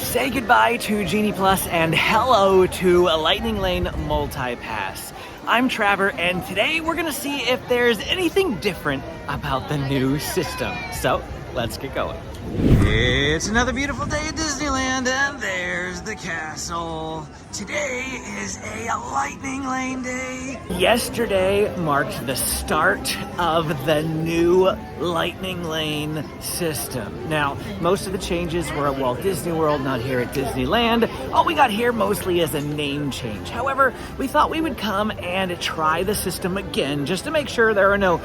Say goodbye to Genie Plus and hello to Lightning Lane Multi-Pass. I'm Trevor, and today we're gonna see if there's anything different about the new system. So let's get going. It's another beautiful day at Disneyland, and there's the castle. Today is a Lightning Lane day. Yesterday marked the start of the new Lightning Lane system. Now, most of the changes were at Walt Disney World, not here at Disneyland. All we got here mostly is a name change. However, we thought we would come and try the system again just to make sure there are no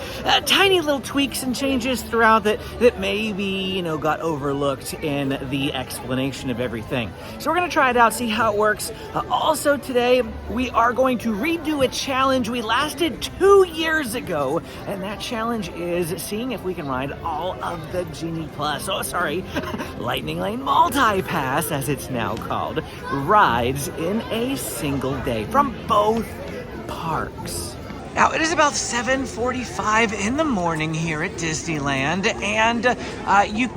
tiny little tweaks and changes throughout that maybe, got overlooked in the explanation of everything. So we're gonna try it out, see how it works. Also today, we are going to redo a challenge we lasted 2 years ago, and that challenge is seeing if we can ride all of the Genie Plus, Lightning Lane Multi-Pass, as it's now called, rides in a single day from both parks. Now, it is about 7:45 in the morning here at Disneyland, and you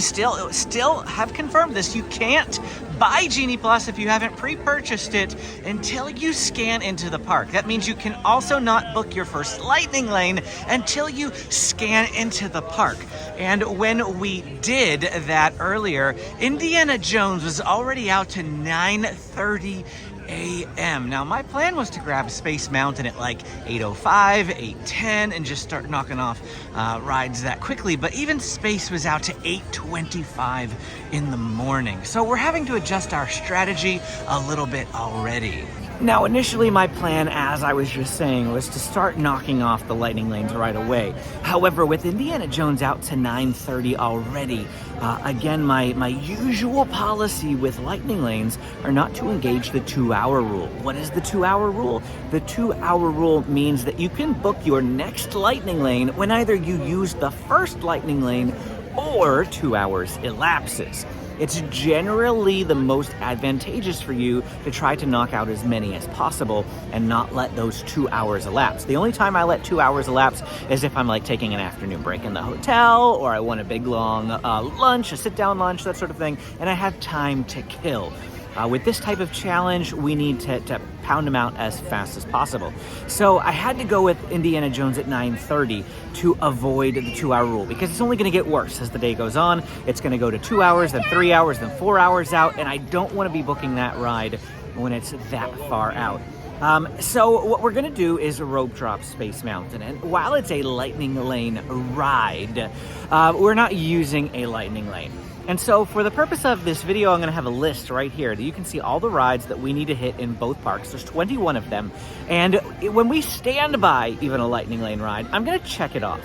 still have confirmed this, you can't buy Genie Plus if you haven't pre-purchased it until you scan into the park. That means you can also not book your first Lightning Lane until you scan into the park. And when we did that earlier, Indiana Jones was already out to 9:30 a.m. Now, my plan was to grab Space Mountain at like 8:05, 8:10, and just start knocking off rides that quickly. But even Space was out to 8:25 in the morning. So we're having to adjust our strategy a little bit already. Now, initially my plan, as I was just saying, was to start knocking off the Lightning Lanes right away. However, with Indiana Jones out to 9:30 already, again, my usual policy with Lightning Lanes are not to engage the 2-hour rule. What is the 2-hour rule? The 2-hour rule means that you can book your next Lightning Lane when either you use the first Lightning Lane or 2 hours elapses. It's generally the most advantageous for you to try to knock out as many as possible and not let those 2 hours elapse. The only time I let 2 hours elapse is if I'm like taking an afternoon break in the hotel, or I want a big long lunch, a sit-down lunch, that sort of thing, and I have time to kill. With this type of challenge, we need to pound them out as fast as possible. So I had to go with Indiana Jones at 9:30 to avoid the 2-hour rule, because it's only gonna get worse as the day goes on. It's gonna go to 2 hours, then 3 hours, then 4 hours out, and I don't wanna be booking that ride when it's that far out. So what we're gonna do is rope drop Space Mountain, and while it's a Lightning Lane ride, we're not using a Lightning Lane. And so for the purpose of this video, I'm gonna have a list right here that you can see all the rides that we need to hit in both parks. There's 21 of them. And when we stand by even a Lightning Lane ride, I'm gonna check it off.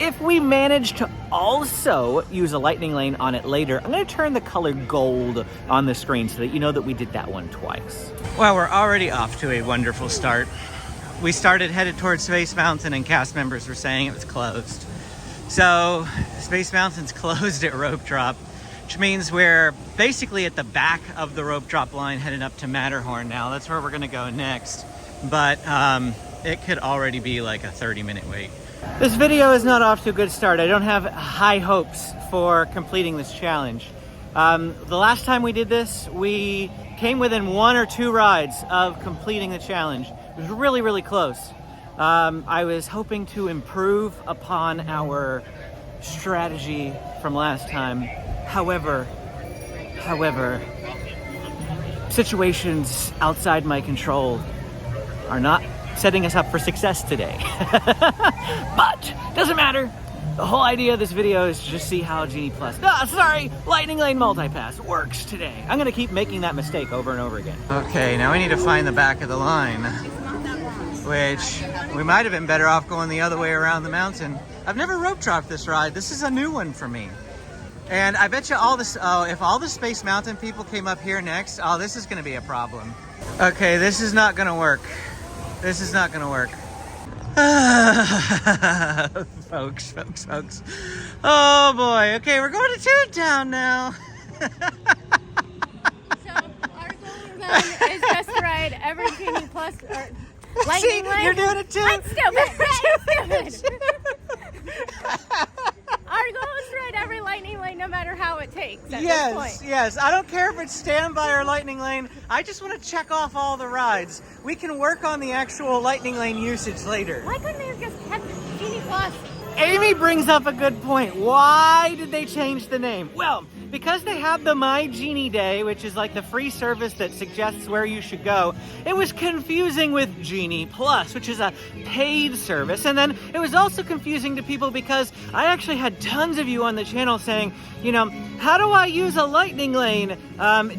If we manage to also use a Lightning Lane on it later, I'm gonna turn the color gold on the screen so that you know that we did that one twice. Well, we're already off to a wonderful start. We headed towards Space Mountain, and cast members were saying it was closed. So Space Mountain's closed at rope drop, which means we're basically at the back of the rope drop line headed up to Matterhorn now. That's where we're gonna go next. But it could already be like a 30-minute wait. This video is not off to a good start. I don't have high hopes for completing this challenge. The last time we did this, we came within 1 or 2 rides of completing the challenge. It was really, really close. I was hoping to improve upon our strategy from last time. However, situations outside my control are not setting us up for success today. But doesn't matter. The whole idea of this video is to just see how Genie Plus, Lightning Lane Multi-Pass works today. I'm gonna keep making that mistake over and over again. Okay, now we need to find the back of the line, which we might have been better off going the other way around the mountain. I've never rope dropped this ride. This is a new one for me. And I bet you if all the Space Mountain people came up here next, this is gonna be a problem. Okay, this is not gonna work. This is not gonna work. Folks. Oh boy, okay, we're going to Toontown now. So our goal then is just to ride every Genie Plus or Lightning Lane. You're doing it too. I'm stupid. Our goal is to ride every Lightning Lane no matter how it takes. at this Yes, point. yes. I don't care if it's standby or lightning lane. I just want to check off all the rides. We can work on the actual lightning lane usage later. Why couldn't they have just kept Genie Plus? Amy brings up a good point. Why did they change the name? Well, because they have the My Genie Day, which is like the free service that suggests where you should go, it was confusing with Genie Plus, which is a paid service. And then it was also confusing to people because I actually had tons of you on the channel saying, you know, how do I use a lightning lane?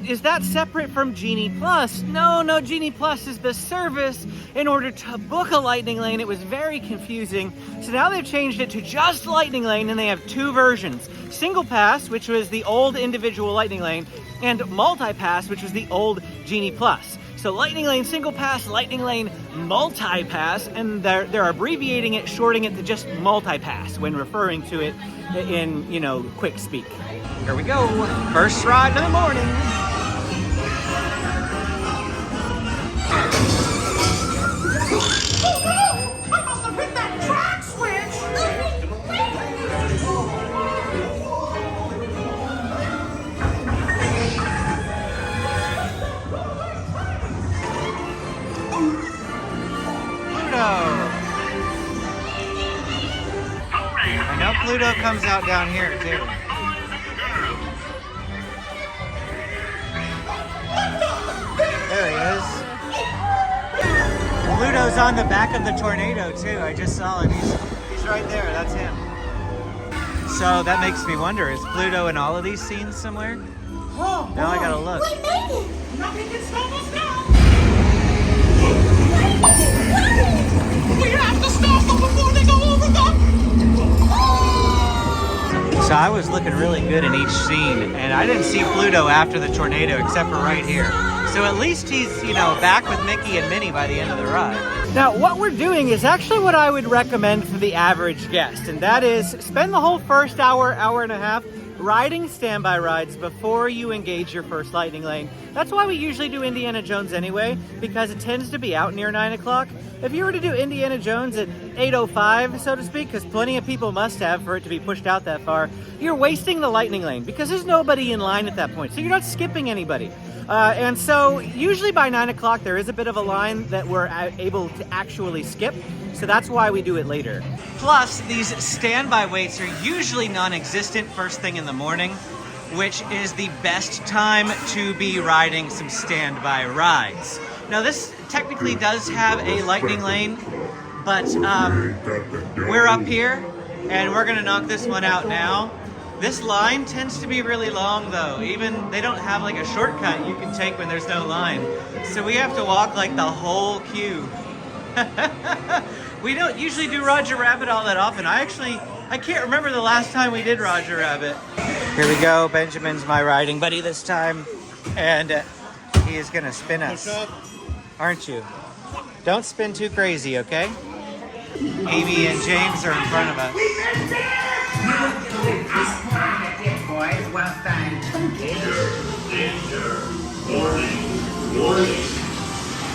Is that separate from Genie Plus? No, Genie Plus is the service in order to book a lightning lane. It was very confusing. So now they've changed it to just lightning lane, and they have two versions. Single Pass, which was the old individual lightning lane, and Multi-Pass, which was the old Genie Plus. So Lightning Lane Single Pass, Lightning Lane Multi-Pass, and they're abbreviating it, shorting it to just Multi-Pass when referring to it in, you know, quick speak. Here we go, first ride of the morning. I know Pluto comes out down here too. There he is. Pluto's on the back of the tornado too. I just saw him. He's right there. That's him. So that makes me wonder, is Pluto in all of these scenes somewhere? Oh, now I gotta look. We made it! Nothing can stop us now! We have to stop them before they go over them! So I was looking really good in each scene, and I didn't see Pluto after the tornado except for right here. So at least he's, you know, back with Mickey and Minnie by the end of the ride. Now, what we're doing is actually what I would recommend for the average guest, and that is spend the whole first hour and a half riding standby rides before you engage your first lightning lane. That's why we usually do Indiana Jones anyway, because it tends to be out near 9 o'clock. If you were to do Indiana Jones at 8:05, so to speak, because plenty of people must have for it to be pushed out that far, you're wasting the lightning lane because there's nobody in line at that point, so you're not skipping anybody. And so usually by 9 o'clock there is a bit of a line that we're able to actually skip, so that's why we do it later. Plus, these standby waits are usually non-existent first thing in the morning, which is the best time to be riding some standby rides. Now this technically does have a lightning lane, but we're up here and we're gonna knock this one out now. This line tends to be really long though. Even they don't have like a shortcut you can take when there's no line. So we have to walk like the whole queue. We don't usually do Roger Rabbit all that often. I can't remember the last time we did Roger Rabbit. Here we go, Benjamin's my riding buddy this time. And he is gonna spin us. Aren't you? Don't spin too crazy, okay? Amy and James are in front of us. Boys, well done. Danger, warning, warning.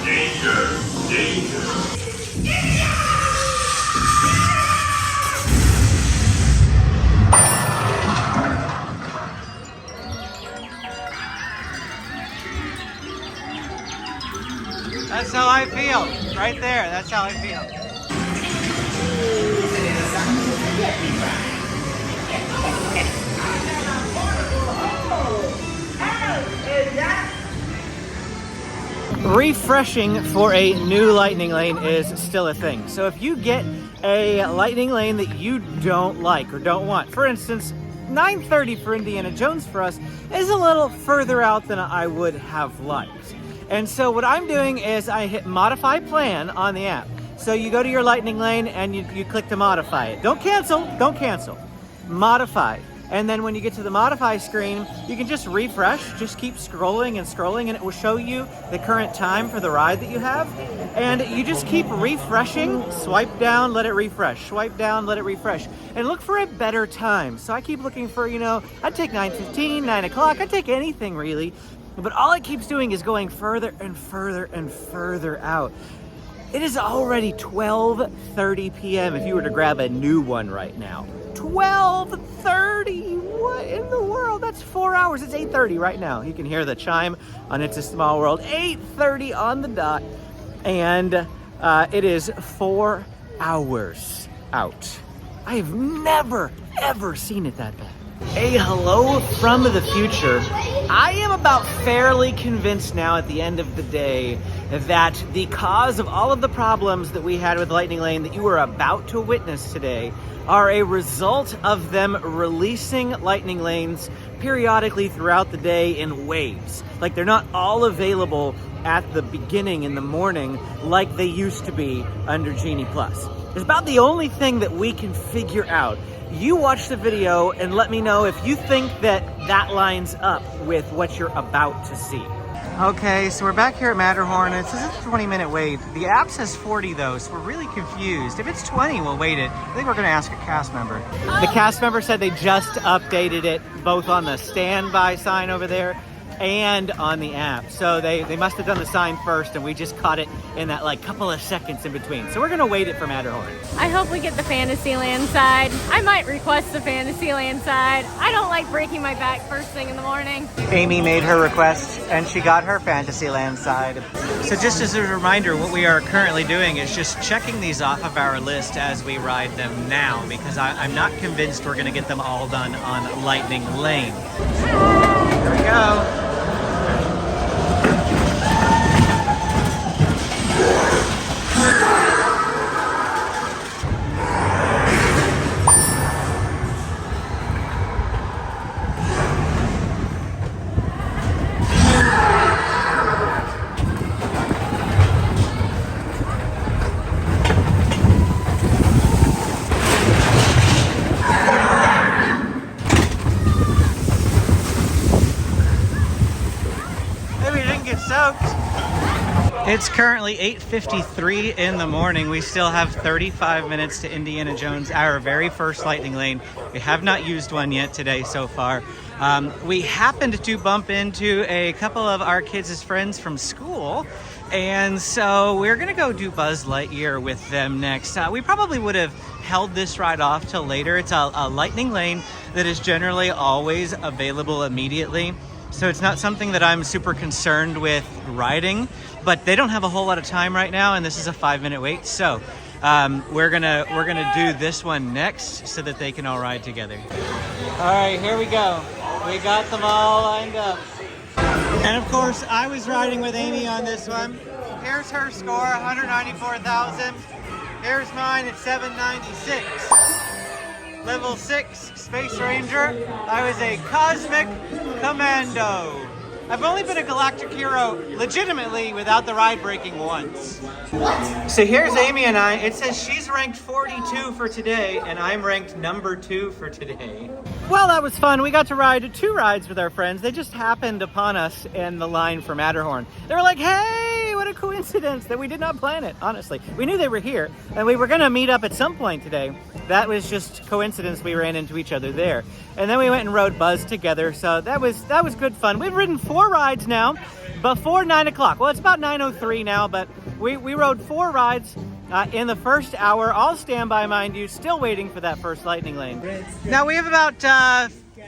Danger, danger. That's how I feel. Right there, that's how I feel. Refreshing for a new lightning lane is still a thing. So if you get a lightning lane that you don't like or don't want, for instance, 9:30 for Indiana Jones for us is a little further out than I would have liked. And so what I'm doing is I hit modify plan on the app. So you go to your lightning lane and you click to modify it. Don't cancel, modify. And then when you get to the modify screen, you can just refresh, just keep scrolling and scrolling, and it will show you the current time for the ride that you have. And you just keep refreshing, swipe down, let it refresh, swipe down, let it refresh, and look for a better time. So I keep looking for, you know, I'd take 9:15, 9 o'clock, I'd take anything really. But all it keeps doing is going further and further and further out. It is already 12:30 p.m. if you were to grab a new one right now. 12:30, what in the world? That's 4 hours. It's 8:30 right now. You can hear the chime on It's a Small World. 8:30 on the dot. And it is 4 hours out. I have never, ever seen it that bad. A hello from the future. I am about fairly convinced now at the end of the day that the cause of all of the problems that we had with Lightning Lane that you were about to witness today are a result of them releasing Lightning Lanes periodically throughout the day in waves. Like, they're not all available at the beginning in the morning like they used to be under Genie Plus. It's about the only thing that we can figure out. You watch the video and let me know if you think that that lines up with what you're about to see. Okay, so we're back here at Matterhorn. It says it's a 20-minute wait. The app says 40 though, so we're really confused. If it's 20, we'll wait it. I think we're gonna ask a cast member. The cast member said they just updated it both on the standby sign over there and on the app. So they must have done the sign first and we just caught it in that like couple of seconds in between. So we're gonna wait it for Matterhorn. I hope we get the Fantasyland side. I might request the Fantasyland side. I don't like breaking my back first thing in the morning. Amy made her request and she got her Fantasyland side. So just as a reminder, what we are currently doing is just checking these off of our list as we ride them now, because I'm not convinced we're gonna get them all done on Lightning Lane. Here we go. It's currently 8:53 in the morning. We still have 35 minutes to Indiana Jones, our very first Lightning Lane. We have not used one yet today so far. We happened to bump into a couple of our kids' friends from school, and so we're gonna go do Buzz Lightyear with them next. We probably would have held this ride off till later. It's a Lightning Lane that is generally always available immediately. So it's not something that I'm super concerned with riding, but they don't have a whole lot of time right now, and this is a 5-minute wait. So we're gonna do this one next so that they can all ride together. All right, here we go. We got them all lined up. And of course, I was riding with Amy on this one. Here's her score, 194,000. Here's mine at 796. Level 6 Space Ranger. I was a Cosmic Commando. I've only been a Galactic Hero legitimately without the ride breaking once. So here's Amy and I. It says she's ranked 42 for today and I'm ranked number 2 for today. Well, that was fun. We got to ride 2 rides with our friends. They just happened upon us in the line for Matterhorn. They were like, hey, what a coincidence that we did not plan it, honestly. We knew they were here and we were gonna meet up at some point today. That was just coincidence. We ran into each other there. And then we went and rode Buzz together. So that was good fun. We've ridden 4 rides now before 9 o'clock. Well, it's about 9:03 now, but we rode 4 rides in the first hour. All standby, mind you, still waiting for that first Lightning Lane. Now we have about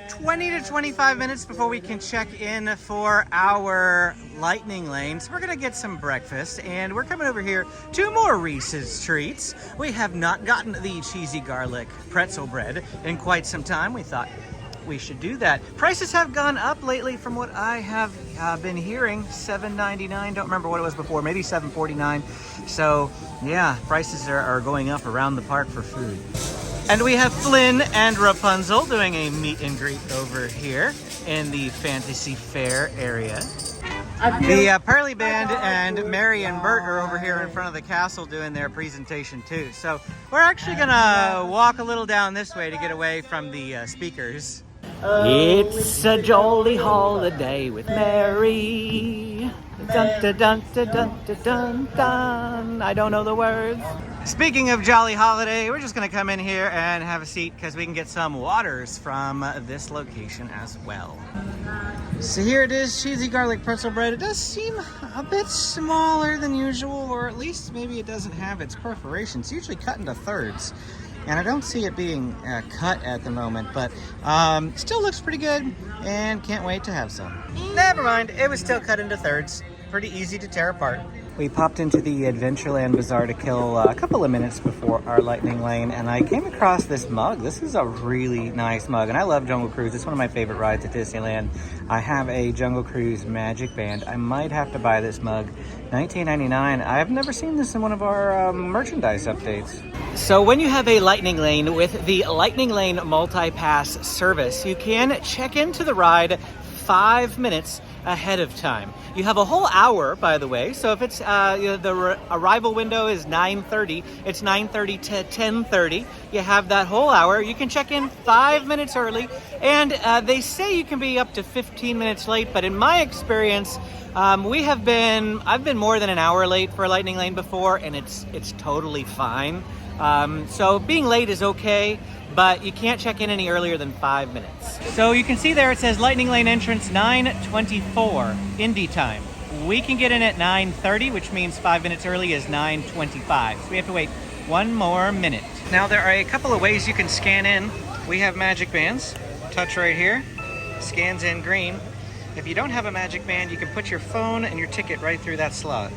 20 to 25 minutes before we can check in for our Lightning Lane. So we're gonna get some breakfast and we're coming over here to more Reese's Treats. We have not gotten the cheesy garlic pretzel bread in quite some time. We thought we should do that. Prices have gone up lately from what I have been hearing. $7.99, don't remember what it was before, maybe $7.49. So yeah, prices are going up around the park for food. And we have Flynn and Rapunzel doing a meet and greet over here in the Fantasy Fair area. The Pearly Band and Mary and Bert are over here in front of the castle doing their presentation too. So we're actually gonna walk a little down this way to get away from the speakers. It's a jolly holiday with Mary. Dun dun dun dun dun dun dun dun. I don't know the words. Speaking of jolly holiday, we're just gonna come in here and have a seat because we can get some waters from this location as well. So here it is, cheesy garlic pretzel bread. It does seem a bit smaller than usual, or at least maybe it doesn't have its perforations. It's usually cut into thirds. and I don't see it being cut at the moment, but still looks pretty good, and can't wait to have some. Never mind, it was still cut into thirds. Pretty easy to tear apart. We popped into the Adventureland Bazaar to kill a couple of minutes before our lightning lane, and I came across this mug. This is a really nice mug, and I love Jungle Cruise. It's one of my favorite rides at Disneyland. I have a Jungle Cruise Magic Band. I might have to buy this mug. $19.99. I've never seen this in one of our merchandise updates. So when you have a lightning lane with the Lightning Lane Multi-Pass service, you can check into the ride 5 minutes ahead of time. You have a whole hour, by the way, so if it's the arrival window is 9:30, it's 9:30 to 10:30. You have that whole hour. You can check in 5 minutes early, and they say you can be up to 15 minutes late, but in my experience, I've been more than an hour late for a lightning lane before, and it's totally fine. So being late is okay, but you can't check in any earlier than 5 minutes. So you can see there it says Lightning Lane entrance 9:24 Indy time. We can get in at 9:30, which means 5 minutes early is 9:25. So we have to wait 1 more minute. Now there are a couple of ways you can scan in. We have magic bands. Touch right here, scans in green. If you don't have a magic band, you can put your phone and your ticket right through that slot.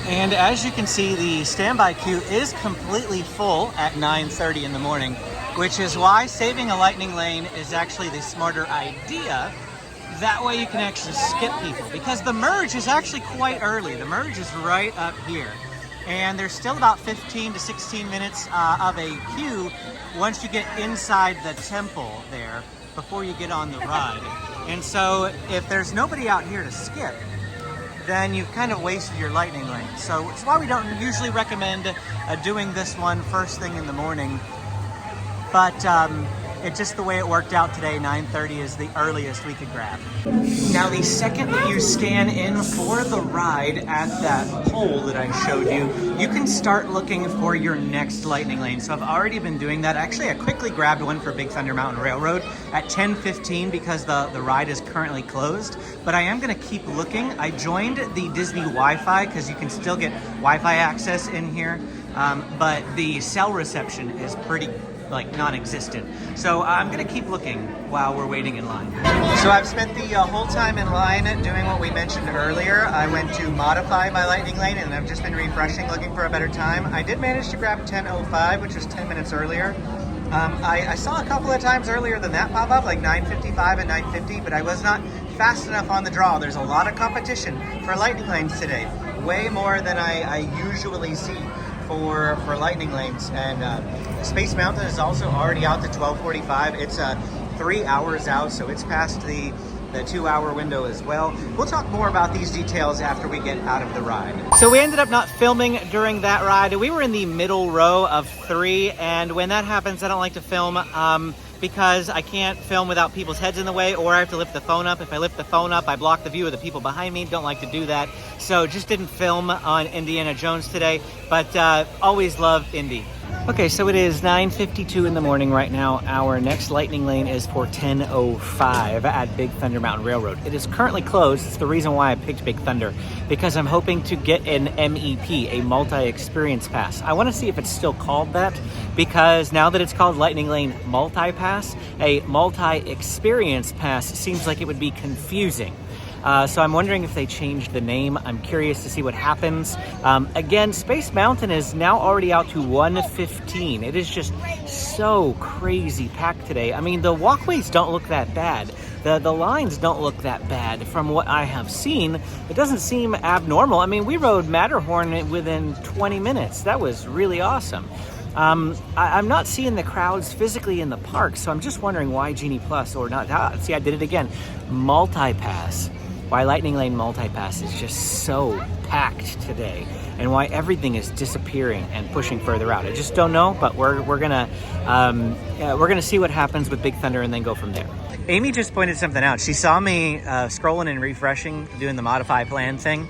And as you can see, the standby queue is completely full at 9:30 in the morning, which is why saving a lightning lane is actually the smarter idea. That way you can actually skip people, because the merge is actually quite early. The merge is right up here. And there's still about 15 to 16 minutes of a queue once you get inside the temple there before you get on the ride. And so if there's nobody out here to skip, then you've kind of wasted your lightning lane. So it's why we don't usually recommend doing this one first thing in the morning. But it's just the way it worked out today. 9:30 is the earliest we could grab. Now, the second that you scan in for the ride at that pole that I showed you, you can start looking for your next lightning lane. So I've already been doing that. Actually, I quickly grabbed one for Big Thunder Mountain Railroad at 10:15 because the ride is currently closed. But I am going to keep looking. I joined the Disney Wi-Fi because you can still get Wi-Fi access in here. But the cell reception is pretty non-existent. So I'm gonna keep looking while we're waiting in line. So I've spent the whole time in line doing what we mentioned earlier. I went to modify my lightning lane, and I've just been refreshing, looking for a better time. I did manage to grab 10:05, which was 10 minutes earlier. I saw a couple of times earlier than that pop up, like 9:55 and 9:50, but I was not fast enough on the draw. There's a lot of competition for lightning lanes today, way more than I usually see for lightning lanes. And Space Mountain is also already out to 12:45. It's 3 hours out, so it's past the 2-hour window as well. We'll talk more about these details after we get out of the ride. So we ended up not filming during that ride. We were in the middle row of 3, and when that happens, I don't like to film because I can't film without people's heads in the way, or I have to lift the phone up. If I lift the phone up, I block the view of the people behind me. Don't like to do that. So just didn't film on Indiana Jones today, but always love Indy. Okay, so it is 9:52 in the morning right now. Our next lightning lane is for 10:05 at Big Thunder Mountain Railroad. It is currently closed. It's the reason why I picked Big Thunder, because I'm hoping to get an MEP, a multi-experience pass. I want to see if it's still called that, because now that it's called Lightning Lane Multi-Pass, a multi-experience pass seems like it would be confusing. So I'm wondering if they changed the name. I'm curious to see what happens. Again, Space Mountain is now already out to 1:15. It is just so crazy packed today. I mean, the walkways don't look that bad. The lines don't look that bad from what I have seen. It doesn't seem abnormal. I mean, we rode Matterhorn within 20 minutes. That was really awesome. I'm not seeing the crowds physically in the park, so I'm just wondering why Genie Plus or not. See, I did it again. Multi-Pass. Why Lightning Lane Multi-Pass is just so packed today, and why everything is disappearing and pushing further out. I just don't know, but we're gonna see what happens with Big Thunder and then go from there. Amy just pointed something out. She saw me scrolling and refreshing, doing the modify plan thing.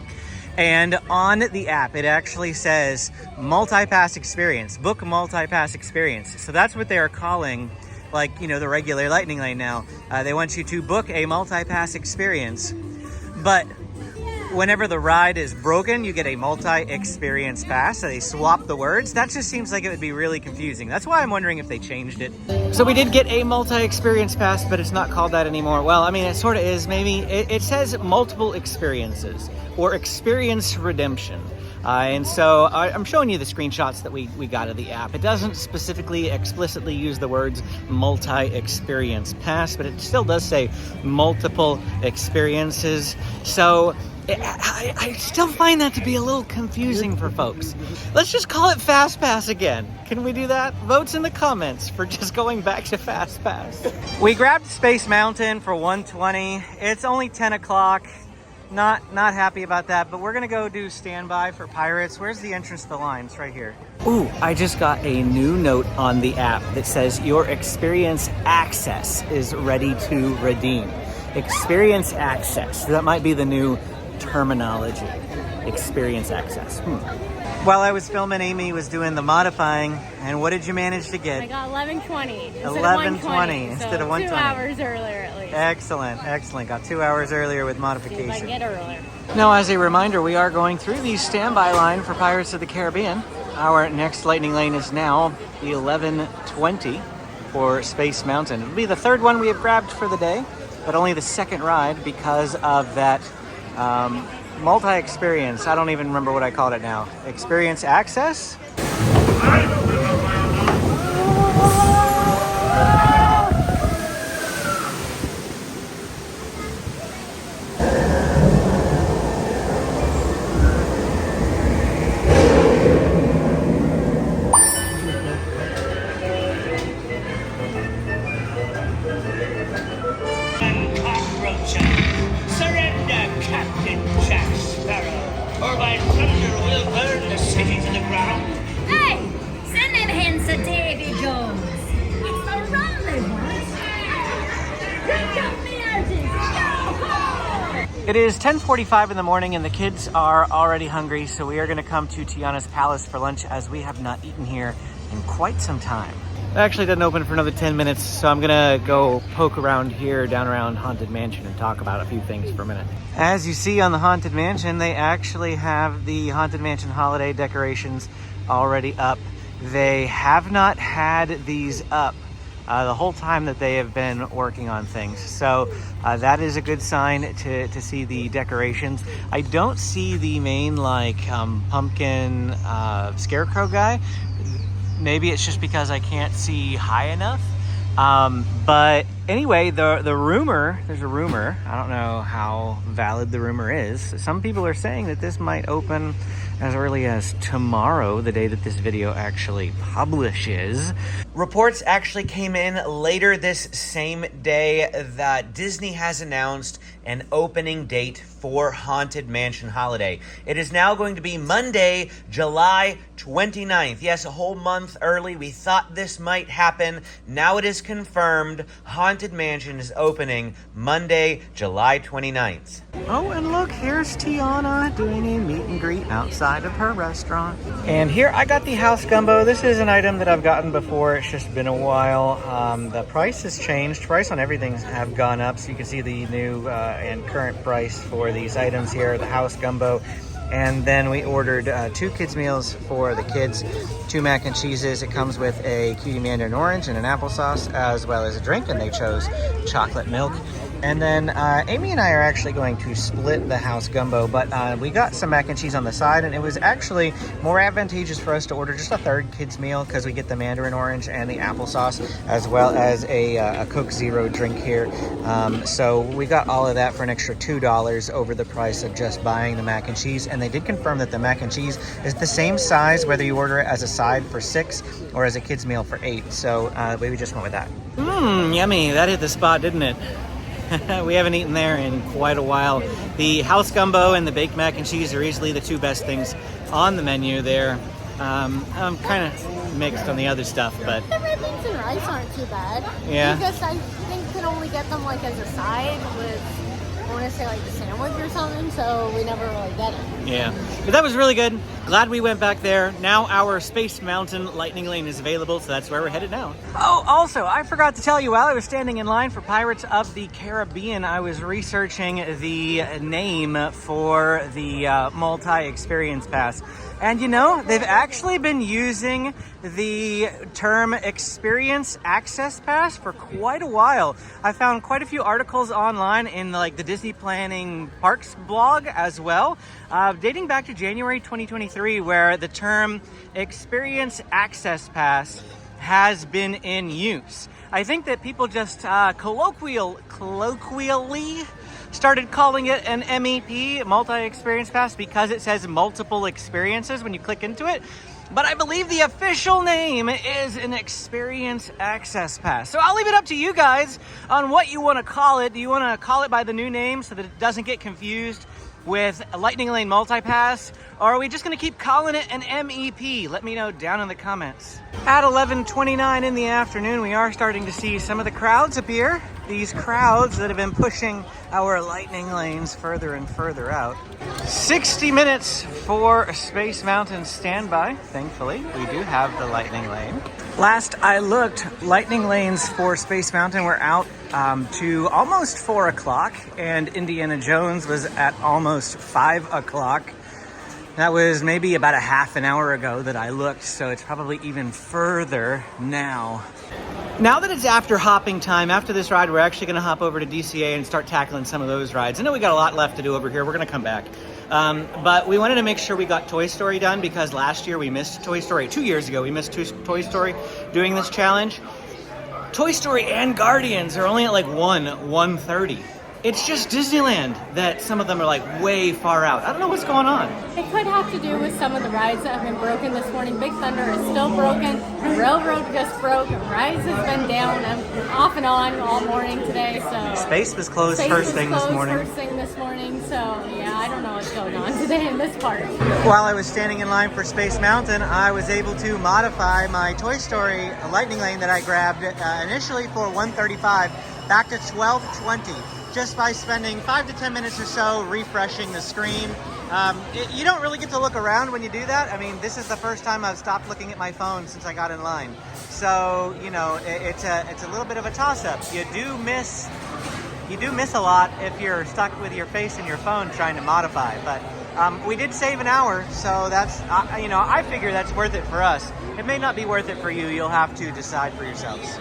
And on the app, it actually says multi-pass experience, book multi-pass experience. So that's what they are calling, the regular Lightning Lane now. They want you to book a multi-pass experience. But whenever the ride is broken, you get a multi-experience pass. So they swap the words. That just seems like it would be really confusing. That's why I'm wondering if they changed it. So we did get a multi-experience pass, but it's not called that anymore. Well, I mean, it sort of is, maybe. It says multiple experiences or experience redemption. And so I'm showing you the screenshots that we got of the app. It doesn't specifically explicitly use the words multi-experience pass, but it still does say multiple experiences. So I still find that to be a little confusing for folks. Let's just call it Fast Pass again. Can we do that? Votes in the comments for just going back to Fast Pass. We grabbed Space Mountain for $120. It's only 10 o'clock. Not happy about that, but we're gonna go do standby for Pirates. Where's the entrance to the line? It's right here. Ooh, I just got a new note on the app that says your experience access is ready to redeem. Experience access. That might be the new terminology. Experience access. While I was filming, Amy was doing the modifying, and what did you manage to get? I got 11:20 instead 11:20 of 1:20. instead of 1:20. 2 hours earlier at least. Excellent. Got 2 hours earlier with See modification. if I can get earlier. Now, as a reminder, we are going through the standby line for Pirates of the Caribbean. Our next lightning lane is now the 11:20 for Space Mountain. It'll be the third one we have grabbed for the day, but only the second ride because of that multi-experience. I don't even remember what I called it now. Experience access? Surrender, Captain Jack Sparrow, or by thunder we'll burn the city to the ground. Hey, send them hands to Davy Jones. It's the rum they want. Drink up the urges. Yo-ho! It is 10:45 in the morning and the kids are already hungry, so we are going to come to Tiana's Palace for lunch as we have not eaten here in quite some time. It actually doesn't open for another 10 minutes, so I'm gonna go poke around here, down around Haunted Mansion, and talk about a few things for a minute. As you see on the Haunted Mansion, they actually have the Haunted Mansion holiday decorations already up. They have not had these up the whole time that they have been working on things. So that is a good sign to see the decorations. I don't see the main pumpkin scarecrow guy. Maybe it's just because I can't see high enough. But anyway, there's a rumor. I don't know how valid the rumor is. Some people are saying that this might open as early as tomorrow, the day that this video actually publishes. Reports actually came in later this same day that Disney has announced an opening date for Haunted Mansion Holiday. It is now going to be Monday, July 29th. Yes, a whole month early. We thought this might happen. Now it is confirmed. Haunted Mansion is opening Monday, July 29th. Oh, and look, here's Tiana doing a meet and greet outside of her restaurant. And here I got the house gumbo. This is an item that I've gotten before. It's just been a while. The price has changed. Price on everything have gone up. So you can see the new and current price for these items here, the house gumbo. And then we ordered 2 kids meals for the kids, 2 mac and cheeses. It comes with a cutie mandarin orange and an applesauce, as well as a drink, and they chose chocolate milk. And then Amy and I are actually going to split the house gumbo, but we got some mac and cheese on the side, and it was actually more advantageous for us to order just a third kids meal because we get the mandarin orange and the applesauce, as well as a Coke Zero drink here. So we got all of that for an extra $2 over the price of just buying the mac and cheese. And they did confirm that the mac and cheese is the same size whether you order it as a side for 6 or as a kids meal for 8. So we just went with that. Yummy. That hit the spot, didn't it? We haven't eaten there in quite a while. The house gumbo and the baked mac and cheese are easily the 2 best things on the menu there. I'm kind of mixed on the other stuff, but The red beans and rice aren't too bad. Yeah. You just, I think, can only get them like as a side with, I want to say like the salmon sandwich or something, so we never really get it. Yeah, but that was really good. Glad we went back there. Now our Space Mountain Lightning Lane is available, so that's where we're headed now. Oh, also, I forgot to tell you, while I was standing in line for Pirates of the Caribbean, I was researching the name for the multi-experience pass. And you know, they've actually been using the term Experience Access Pass for quite a while. I found quite a few articles online in like the Disney Planning Parks blog as well, dating back to January 2023, where the term Experience Access Pass has been in use. I think that people just colloquially started calling it an MEP, multi-experience pass, because it says multiple experiences when you click into it. But I believe the official name is an Experience Access Pass. So I'll leave it up to you guys on what you want to call it. Do you want to call it by the new name so that it doesn't get confused with a Lightning Lane Multi-Pass? Or are we just going to keep calling it an MEP? Let me know down in the comments. At 11:29 in the afternoon, we are starting to see some of the crowds appear. These crowds that have been pushing our lightning lanes further and further out. 60 minutes for Space Mountain standby. Thankfully, we do have the lightning lane. Last I looked, lightning lanes for Space Mountain were out to almost 4 o'clock, and Indiana Jones was at almost 5 o'clock. That was maybe about a half an hour ago that I looked, so it's probably even further now. Now that it's after hopping time, after this ride, we're actually going to hop over to DCA and start tackling some of those rides. I know we got a lot left to do over here. We're going to come back. But we wanted to make sure we got Toy Story done, because last year we missed Toy Story. 2 years ago, we missed Toy Story doing this challenge. Toy Story and Guardians are only at like 1:30. It's just Disneyland that some of them are like way far out. I don't know what's going on. It could have to do with some of the rides that have been broken this morning. Big Thunder is still broken. Railroad just broke. Rise has been down off and on all morning today. So Space was closed first thing this morning. So yeah, I don't know what's going on today in this part. While I was standing in line for Space Mountain, I was able to modify my Toy Story Lightning Lane that I grabbed initially for 1:35 back to 12:20. Just by spending 5 to 10 minutes or so refreshing the screen. You don't really get to look around when you do that. I mean, this is the first time I've stopped looking at my phone since I got in line. So, you know, it's a little bit of a toss-up. You do miss a lot if you're stuck with your face in your phone trying to modify. But we did save an hour, so that's, you know, I figure that's worth it for us. It may not be worth it for you. You'll have to decide for yourselves.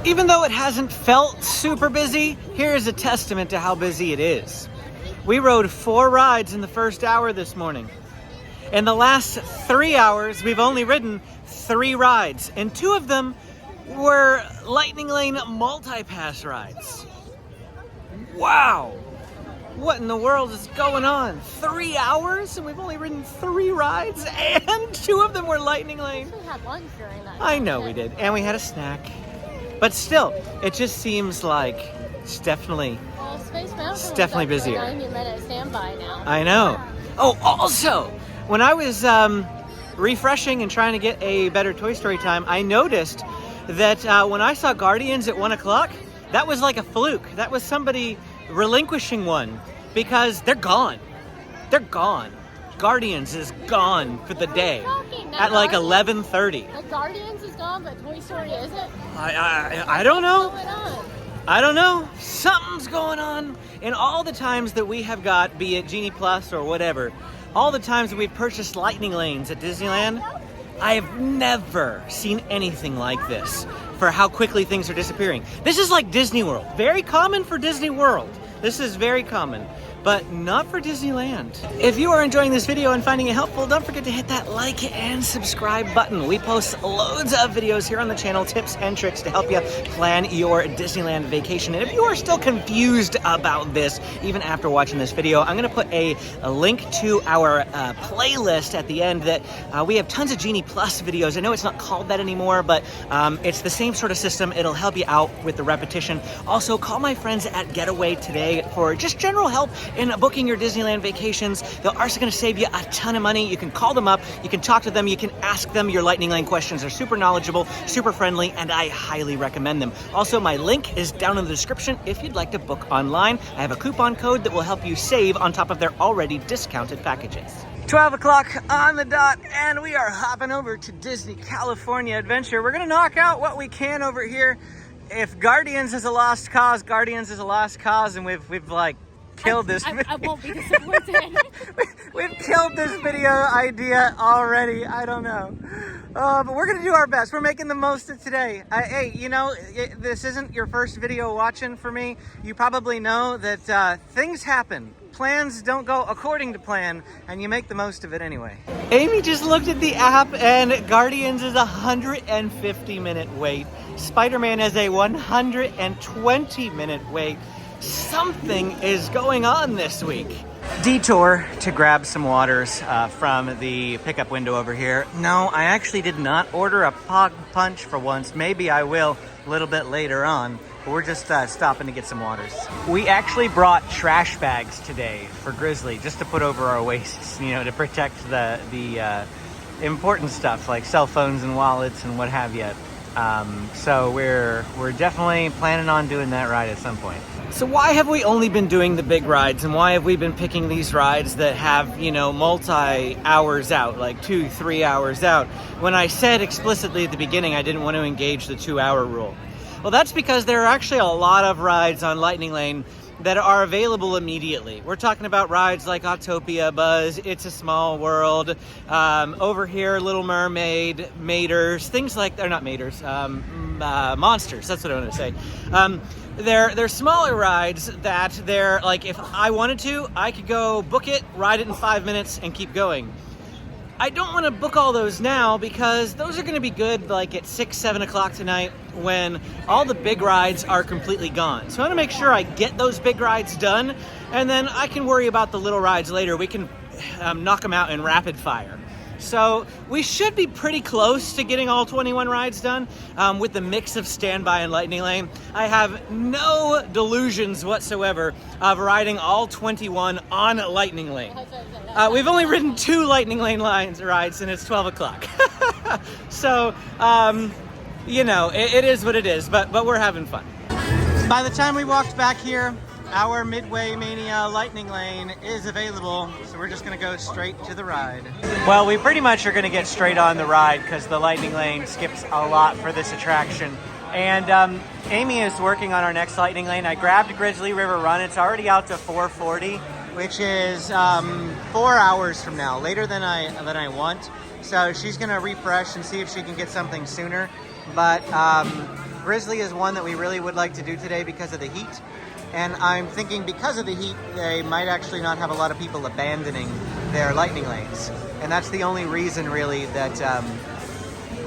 Even though it hasn't felt super busy, here's a testament to how busy it is. We rode 4 rides in the first hour this morning. In the last 3 hours, we've only ridden 3 rides, and 2 of them were Lightning Lane multi-pass rides. Wow! What in the world is going on? 3 hours and we've only ridden 3 rides, and 2 of them were Lightning Lane. We had lunch during that. I know we did, and we had a snack. But still, it just seems like it's definitely busier. 90-minute standby now. I know. Oh, also, when I was refreshing and trying to get a better Toy Story time, I noticed that when I saw Guardians at 1 o'clock, that was like a fluke. That was somebody relinquishing one, because they're gone. They're gone. Guardians is gone for the day at like 11:30. The Guardians is gone, but Toy Story isn't? I don't know. What's going on? I don't know. Something's going on. And all the times that we have got, be it Genie Plus or whatever, all the times that we've purchased lightning lanes at Disneyland, I have never seen anything like this for how quickly things are disappearing. This is like Disney World. Very common for Disney World. This is very common, but not for Disneyland. If you are enjoying this video and finding it helpful, don't forget to hit that like and subscribe button. We post loads of videos here on the channel, tips and tricks to help you plan your Disneyland vacation. And if you are still confused about this, even after watching this video, I'm gonna put a link to our playlist at the end that we have tons of Genie Plus videos. I know it's not called that anymore, but it's the same sort of system. It'll help you out with the repetition. Also, call my friends at Getaway today for just general help in booking your Disneyland vacations. They're also going to save you a ton of money. You can call them up, you can talk to them, you can ask them your Lightning Lane questions. They're super knowledgeable, super friendly, and I highly recommend them. Also, my link is down in the description if you'd like to book online. I have a coupon code that will help you save on top of their already discounted packages. 12 o'clock on the dot, and we are hopping over to Disney California Adventure. We're gonna knock out what we can over here. If Guardians is a lost cause, Guardians is a lost cause, and we've like killed this video. I won't be disappointed. We've killed this video idea already. I don't know. But we're gonna do our best. We're making the most of today. Hey, you know, this isn't your first video watching for me. You probably know that things happen. Plans don't go according to plan, and you make the most of it anyway. Amy just looked at the app, and Guardians is a 150-minute wait. Spider-Man is a 120-minute wait. Something is going on this week. Detour to grab some waters from the pickup window over here. No, I actually did not order a Pog Punch for once. Maybe I will a little bit later on. But we're just stopping to get some waters. We actually brought trash bags today for Grizzly, just to put over our waists, you know, to protect the important stuff like cell phones and wallets and what have you. So we're definitely planning on doing that ride at some point. So why have we only been doing the big rides, and why have we been picking these rides that have, you know, multi-hours out, like 2-3 hours out, when I said explicitly at the beginning I didn't want to engage the 2-hour rule? Well, that's because there are actually a lot of rides on Lightning Lane that are available immediately. We're talking about rides like Autopia, Buzz, It's a Small World, over here, Little Mermaid, Maters, things like, they're not Maters, Monsters, that's what I want to say. They're smaller rides that they're like, if I wanted to, I could go book it, ride it in 5 minutes, and keep going. I don't want to book all those now because those are going to be good like at 6-7 o'clock tonight when all the big rides are completely gone. So I want to make sure I get those big rides done, and then I can worry about the little rides later. We can knock them out in rapid fire. So we should be pretty close to getting all 21 rides done with the mix of Standby and Lightning Lane. I have no delusions whatsoever of riding all 21 on Lightning Lane. We've only ridden 2 Lightning Lane rides, and it's 12 o'clock. So, you know, it is what it is, but we're having fun. By the time we walked back here, our Midway Mania Lightning Lane is available, so we're just gonna go straight to the ride. Well, we pretty much are gonna get straight on the ride because the Lightning Lane skips a lot for this attraction. And Amy is working on our next Lightning Lane. I grabbed Grizzly River Run. It's already out to 4:40, which is 4 hours from now, later than I want. So she's gonna refresh and see if she can get something sooner. But Grizzly is one that we really would like to do today because of the heat. And I'm thinking because of the heat, they might actually not have a lot of people abandoning their Lightning Lanes. And that's the only reason really that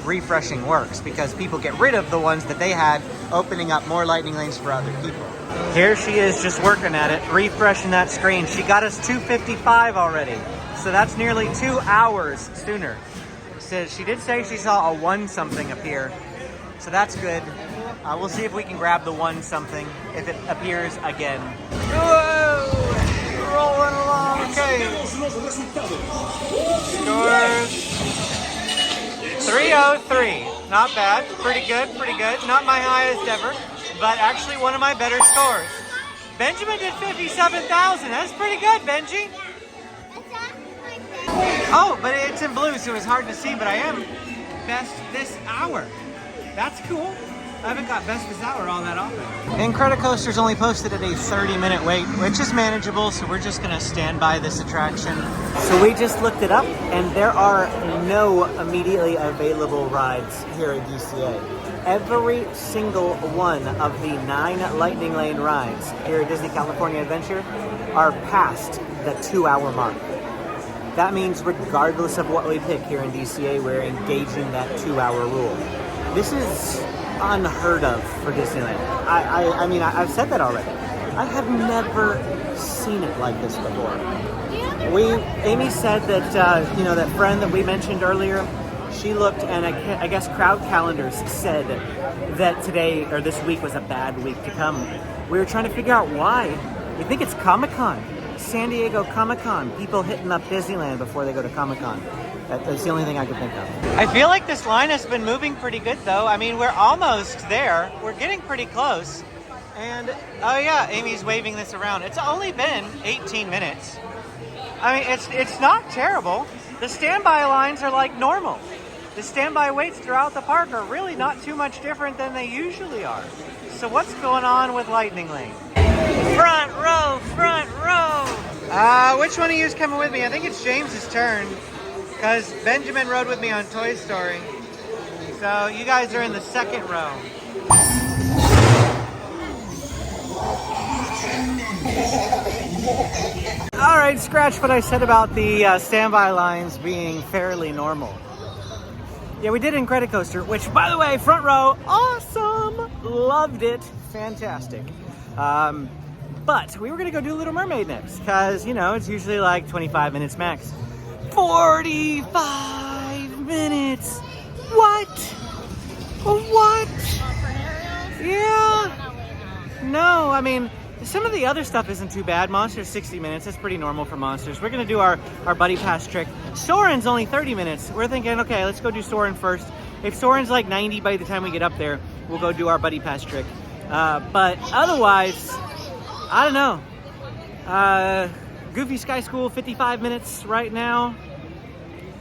refreshing works, because people get rid of the ones that they had, opening up more Lightning Lanes for other people. Here she is just working at it, refreshing that screen. She got us 2:55 already. So that's nearly 2 hours sooner. So she did say she saw a 1-something appear. So that's good. We'll see if we can grab the 1-something if it appears again. Whoa! Rolling along. Okay. Scores 303. Not bad. Pretty good. Pretty good. Not my highest ever, but actually one of my better scores. Benjamin did 57,000. That's pretty good, Benji. Oh, but it's in blue, so it's hard to see, but I am best this hour. That's cool. I haven't got best this hour all that often. Incredicoaster's only posted at a 30-minute wait, which is manageable, so we're just gonna stand by this attraction. So we just looked it up, and there are no immediately available rides here at DCA. Every single one of the 9 Lightning Lane rides here at Disney California Adventure are past the 2-hour mark. That means regardless of what we pick here in DCA, we're engaging that 2-hour rule. This is unheard of for Disneyland. I mean, I've said that already. I have never seen it like this before. Amy said that, you know, that friend that we mentioned earlier, she looked, and I guess Crowd Calendars said that today, or this week, was a bad week to come. We were trying to figure out why. We think it's Comic-Con. San Diego Comic-Con. People hitting up Disneyland before they go to Comic-Con. That's the only thing I can think of. I feel like this line has been moving pretty good though. I mean, we're almost there. We're getting pretty close. And, oh yeah, Amy's waving this around. It's only been 18 minutes. I mean, it's not terrible. The standby lines are like normal. The standby waits throughout the park are really not too much different than they usually are. So what's going on with Lightning Lane? Front row, front row! Which one of you is coming with me? I think it's James's turn, because Benjamin rode with me on Toy Story. So you guys are in the second row. All right, scratch what I said about the standby lines being fairly normal. Yeah, we did Incredicoaster, which, by the way, front row, awesome! Loved it, fantastic. But we were gonna go do Little Mermaid next, because, you know, it's usually like 25 minutes max. 45 minutes! What? What? Yeah. No, I mean, some of the other stuff isn't too bad. Monsters 60 minutes, that's pretty normal for Monsters. We're gonna do our Buddy Pass trick. Soarin's only 30 minutes. We're thinking, okay, let's go do Soarin first. If Soarin's like 90 by the time we get up there, we'll go do our Buddy Pass trick. But otherwise, I don't know. Goofy Sky School, 55 minutes right now.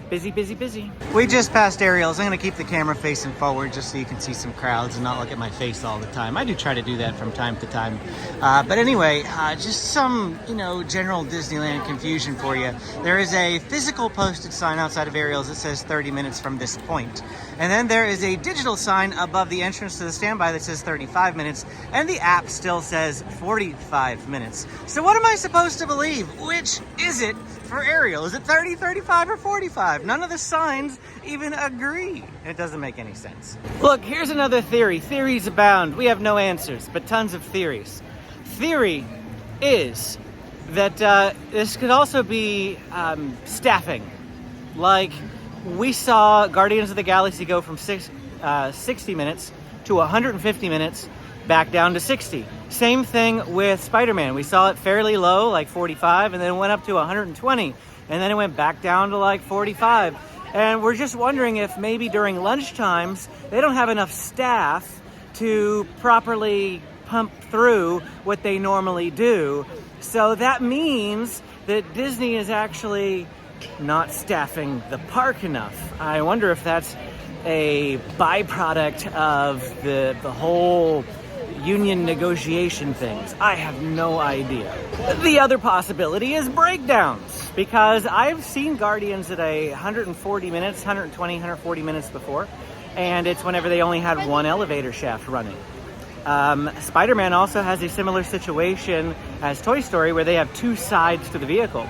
Busy, busy, busy. We just passed Ariel's. I'm gonna keep the camera facing forward just so you can see some crowds and not look at my face all the time. I do try to do that from time to time. But anyway, just some, you know, general Disneyland confusion for you. There is a physical posted sign outside of Ariel's that says 30 minutes from this point. And then there is a digital sign above the entrance to the standby that says 35 minutes. And the app still says 45 minutes. So what am I supposed to believe? Which is it for Ariel? Is it 30, 35, or 45? None of the signs even agree. It doesn't make any sense. Look, here's another theory. Theories abound. We have no answers, but tons of theories. Theory is that this could also be staffing. Like, we saw Guardians of the Galaxy go from 60 minutes to 150 minutes, back down to 60. Same thing with Spider-Man. We saw it fairly low, like 45, and then it went up to 120, and then it went back down to like 45. And we're just wondering if maybe during lunch times, they don't have enough staff to properly pump through what they normally do. So that means that Disney is actually not staffing the park enough. I wonder if that's a byproduct of the whole union negotiation things. I have no idea. The other possibility is breakdowns, because I've seen Guardians at 140 minutes, 120, 140 minutes before, and it's whenever they only had one elevator shaft running. Spider-Man also has a similar situation as Toy Story, where they have two sides to the vehicle.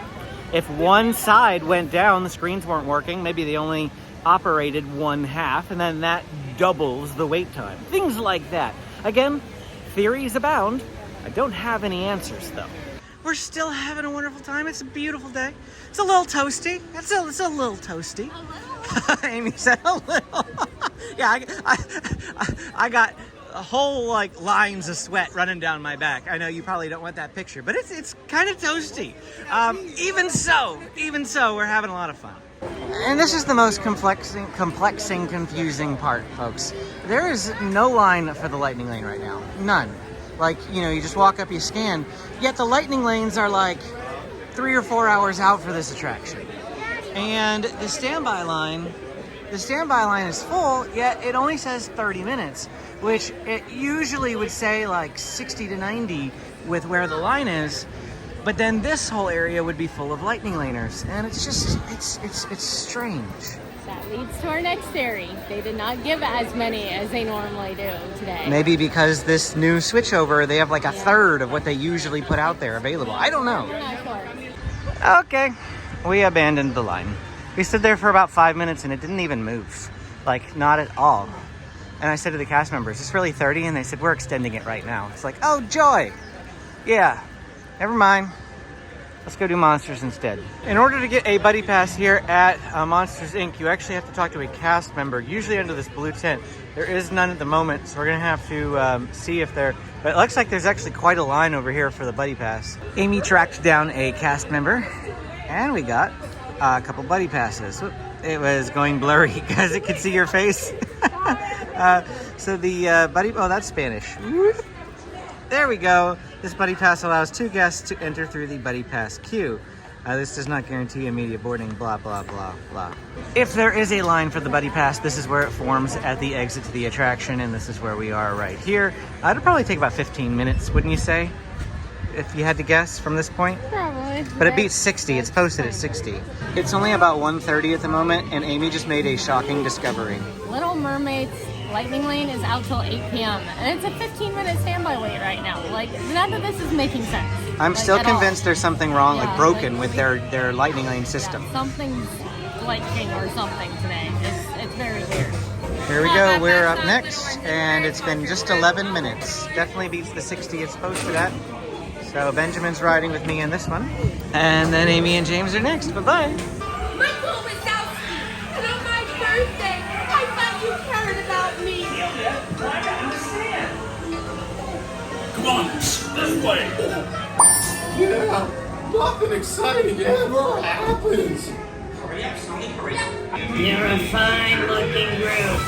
If one side went down, the screens weren't working, maybe they only operated one half, and then that doubles the wait time. Things like that. Again, theories abound. I don't have any answers, though. We're still having a wonderful time. It's a beautiful day. It's a little toasty. It's a little toasty. Amy said a little. Yeah, I got a whole like lines of sweat running down my back. I know you probably don't want that picture, but it's kind of toasty. Even so, we're having a lot of fun. And this is the most complexing, confusing part, folks. There is no line for the Lightning Lane right now. None. Like, you know, you just walk up, you scan. Yet the Lightning Lanes are like 3 or 4 hours out for this attraction. And the standby line is full, yet it only says 30 minutes, which it usually would say like 60 to 90 with where the line is. But then this whole area would be full of Lightning Laners, and it's just, it's strange. That leads to our next theory. They did not give as many as they normally do today. Maybe because this new switchover, they have like a third of what they usually put out there available. I don't know. I'm not sure. Okay, we abandoned the line. We stood there for about 5 minutes and it didn't even move. Like, not at all. And I said to the cast members, is this really 30? And they said, we're extending it right now. It's like, oh, joy. Yeah. Never mind. Let's go do Monsters instead. In order to get a buddy pass here at Monsters Inc., you actually have to talk to a cast member, usually under this blue tent. There is none at the moment, so we're gonna have to see if there, but it looks like there's actually quite a line over here for the buddy pass. Amy tracked down a cast member, and we got a couple buddy passes. It was going blurry because it could see your face. So the buddy, oh, that's Spanish. There we go. This buddy pass allows 2 guests to enter through the buddy pass queue. This does not guarantee immediate boarding, blah, blah, blah, blah. If there is a line for the buddy pass, this is where it forms at the exit to the attraction, and this is where we are right here. It'll probably take about 15 minutes, wouldn't you say? If you had to guess from this point? Probably. But it beats 60. It's posted at 60. It's only about 1:30 at the moment, and Amy just made a shocking discovery. Little Mermaid's Lightning Lane is out till 8 p.m. and it's a 15-minute standby wait right now. Like, none of this is making sense. I'm still convinced there's something wrong, Yeah, like broken like, with their Lightning Lane system. Something's glitching or something today. It's very weird. Here we go. We're up next, and it's been just 11 minutes. Definitely beats the 60 it's posted at. So Benjamin's riding with me in this one, and then Amy and James are next. Bye-bye. Michael Wazowski, and on my birthday, I thought you cared about me. Come on, this way. Yeah, nothing exciting ever happens. You're a fine-looking group.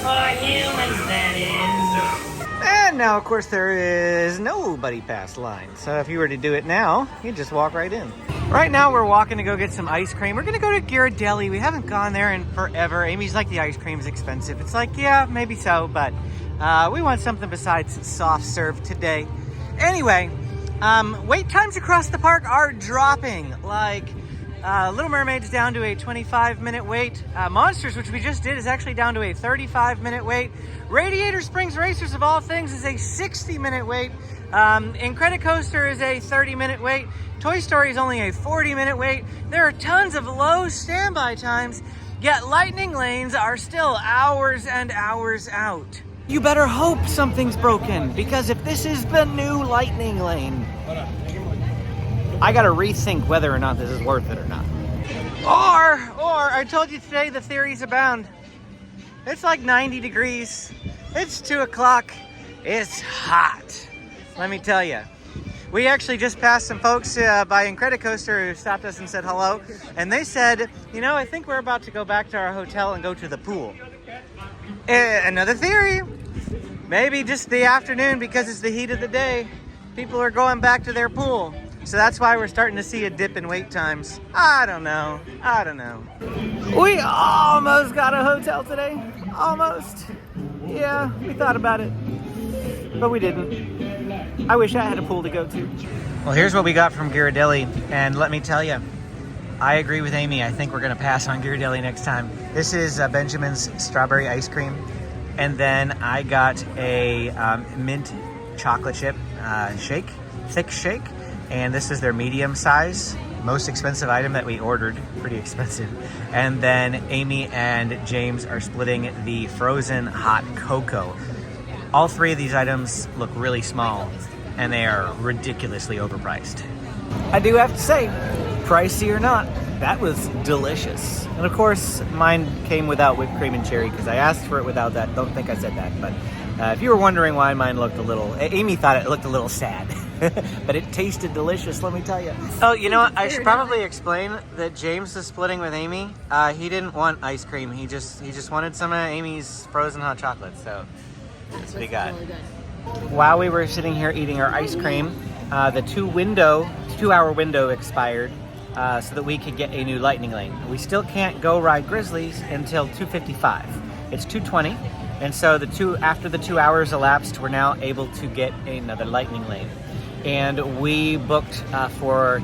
For humans, that is. And now, of course, there is no buddy pass line. So if you were to do it now, you just walk right in. Right now, we're walking to go get some ice cream. We're gonna go to Ghirardelli. We haven't gone there in forever. Amy's like, the ice cream's expensive. It's like, yeah, maybe so, but we want something besides soft serve today. Anyway, wait times across the park are dropping. Like, Little Mermaid's down to a 25-minute wait. Monsters, which we just did, is actually down to a 35-minute wait. Radiator Springs Racers, of all things, is a 60-minute wait. Incredicoaster is a 30-minute wait. Toy Story is only a 40-minute wait. There are tons of low standby times, yet Lightning Lanes are still hours and hours out. You better hope something's broken, because if this is the new Lightning Lane, I gotta rethink whether or not this is worth it or not. Or I told you today, the theories abound. It's like 90 degrees. It's 2 o'clock. It's hot. Let me tell you. We actually just passed some folks by Incredicoaster who stopped us and said hello. And they said, you know, I think we're about to go back to our hotel and go to the pool. Another theory. Maybe just the afternoon, because it's the heat of the day. People are going back to their pool. So that's why we're starting to see a dip in wait times. I don't know. We almost got a hotel today. Almost. Yeah, we thought about it, but we didn't. I wish I had a pool to go to. Well, here's what we got from Ghirardelli, and let me tell you, I agree with Amy. I think we're gonna pass on Ghirardelli next time. This is Benjamin's strawberry ice cream, and then I got a mint chocolate chip shake, thick shake. And this is their medium size, most expensive item that we ordered, pretty expensive. And then Amy and James are splitting the frozen hot cocoa. All 3 of these items look really small, and they are ridiculously overpriced. I do have to say, pricey or not, that was delicious. And of course, mine came without whipped cream and cherry, because I asked for it without that. Don't think I said that, but if you were wondering why mine looked a little, Amy thought it looked a little sad. But it tasted delicious, let me tell you. Oh, you know what? I should probably explain that James is splitting with Amy. He didn't want ice cream. He just wanted some of Amy's frozen hot chocolate. So that's what he got. Really good. While we were sitting here eating our ice cream, the 2-hour window expired, so that we could get a new Lightning Lane. We still can't go ride Grizzlies until 2:55. It's 2:20. And so after the 2 hours elapsed, we're now able to get another Lightning Lane. And we booked for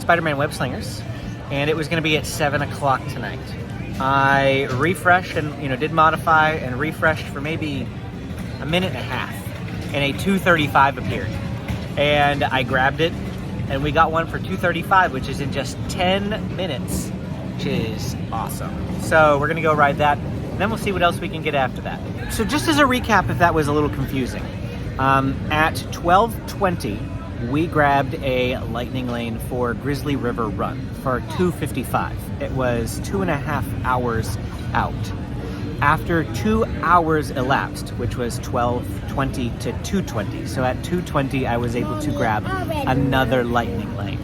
Spider-Man Web Slingers, and it was going to be at 7 o'clock tonight. I refreshed and did modify and refreshed for maybe a minute and a half, and a 2:35 appeared. And I grabbed it, and we got one for 2:35, which is in just 10 minutes, which is awesome. So we're going to go ride that, and then we'll see what else we can get after that. So just as a recap, if that was a little confusing, at 12:20, we grabbed a lightning lane for Grizzly River Run for $2.55. It was 2.5 hours out. After 2 hours elapsed, which was 12:20 to 2:20, so at 2:20 I was able to grab another lightning lane.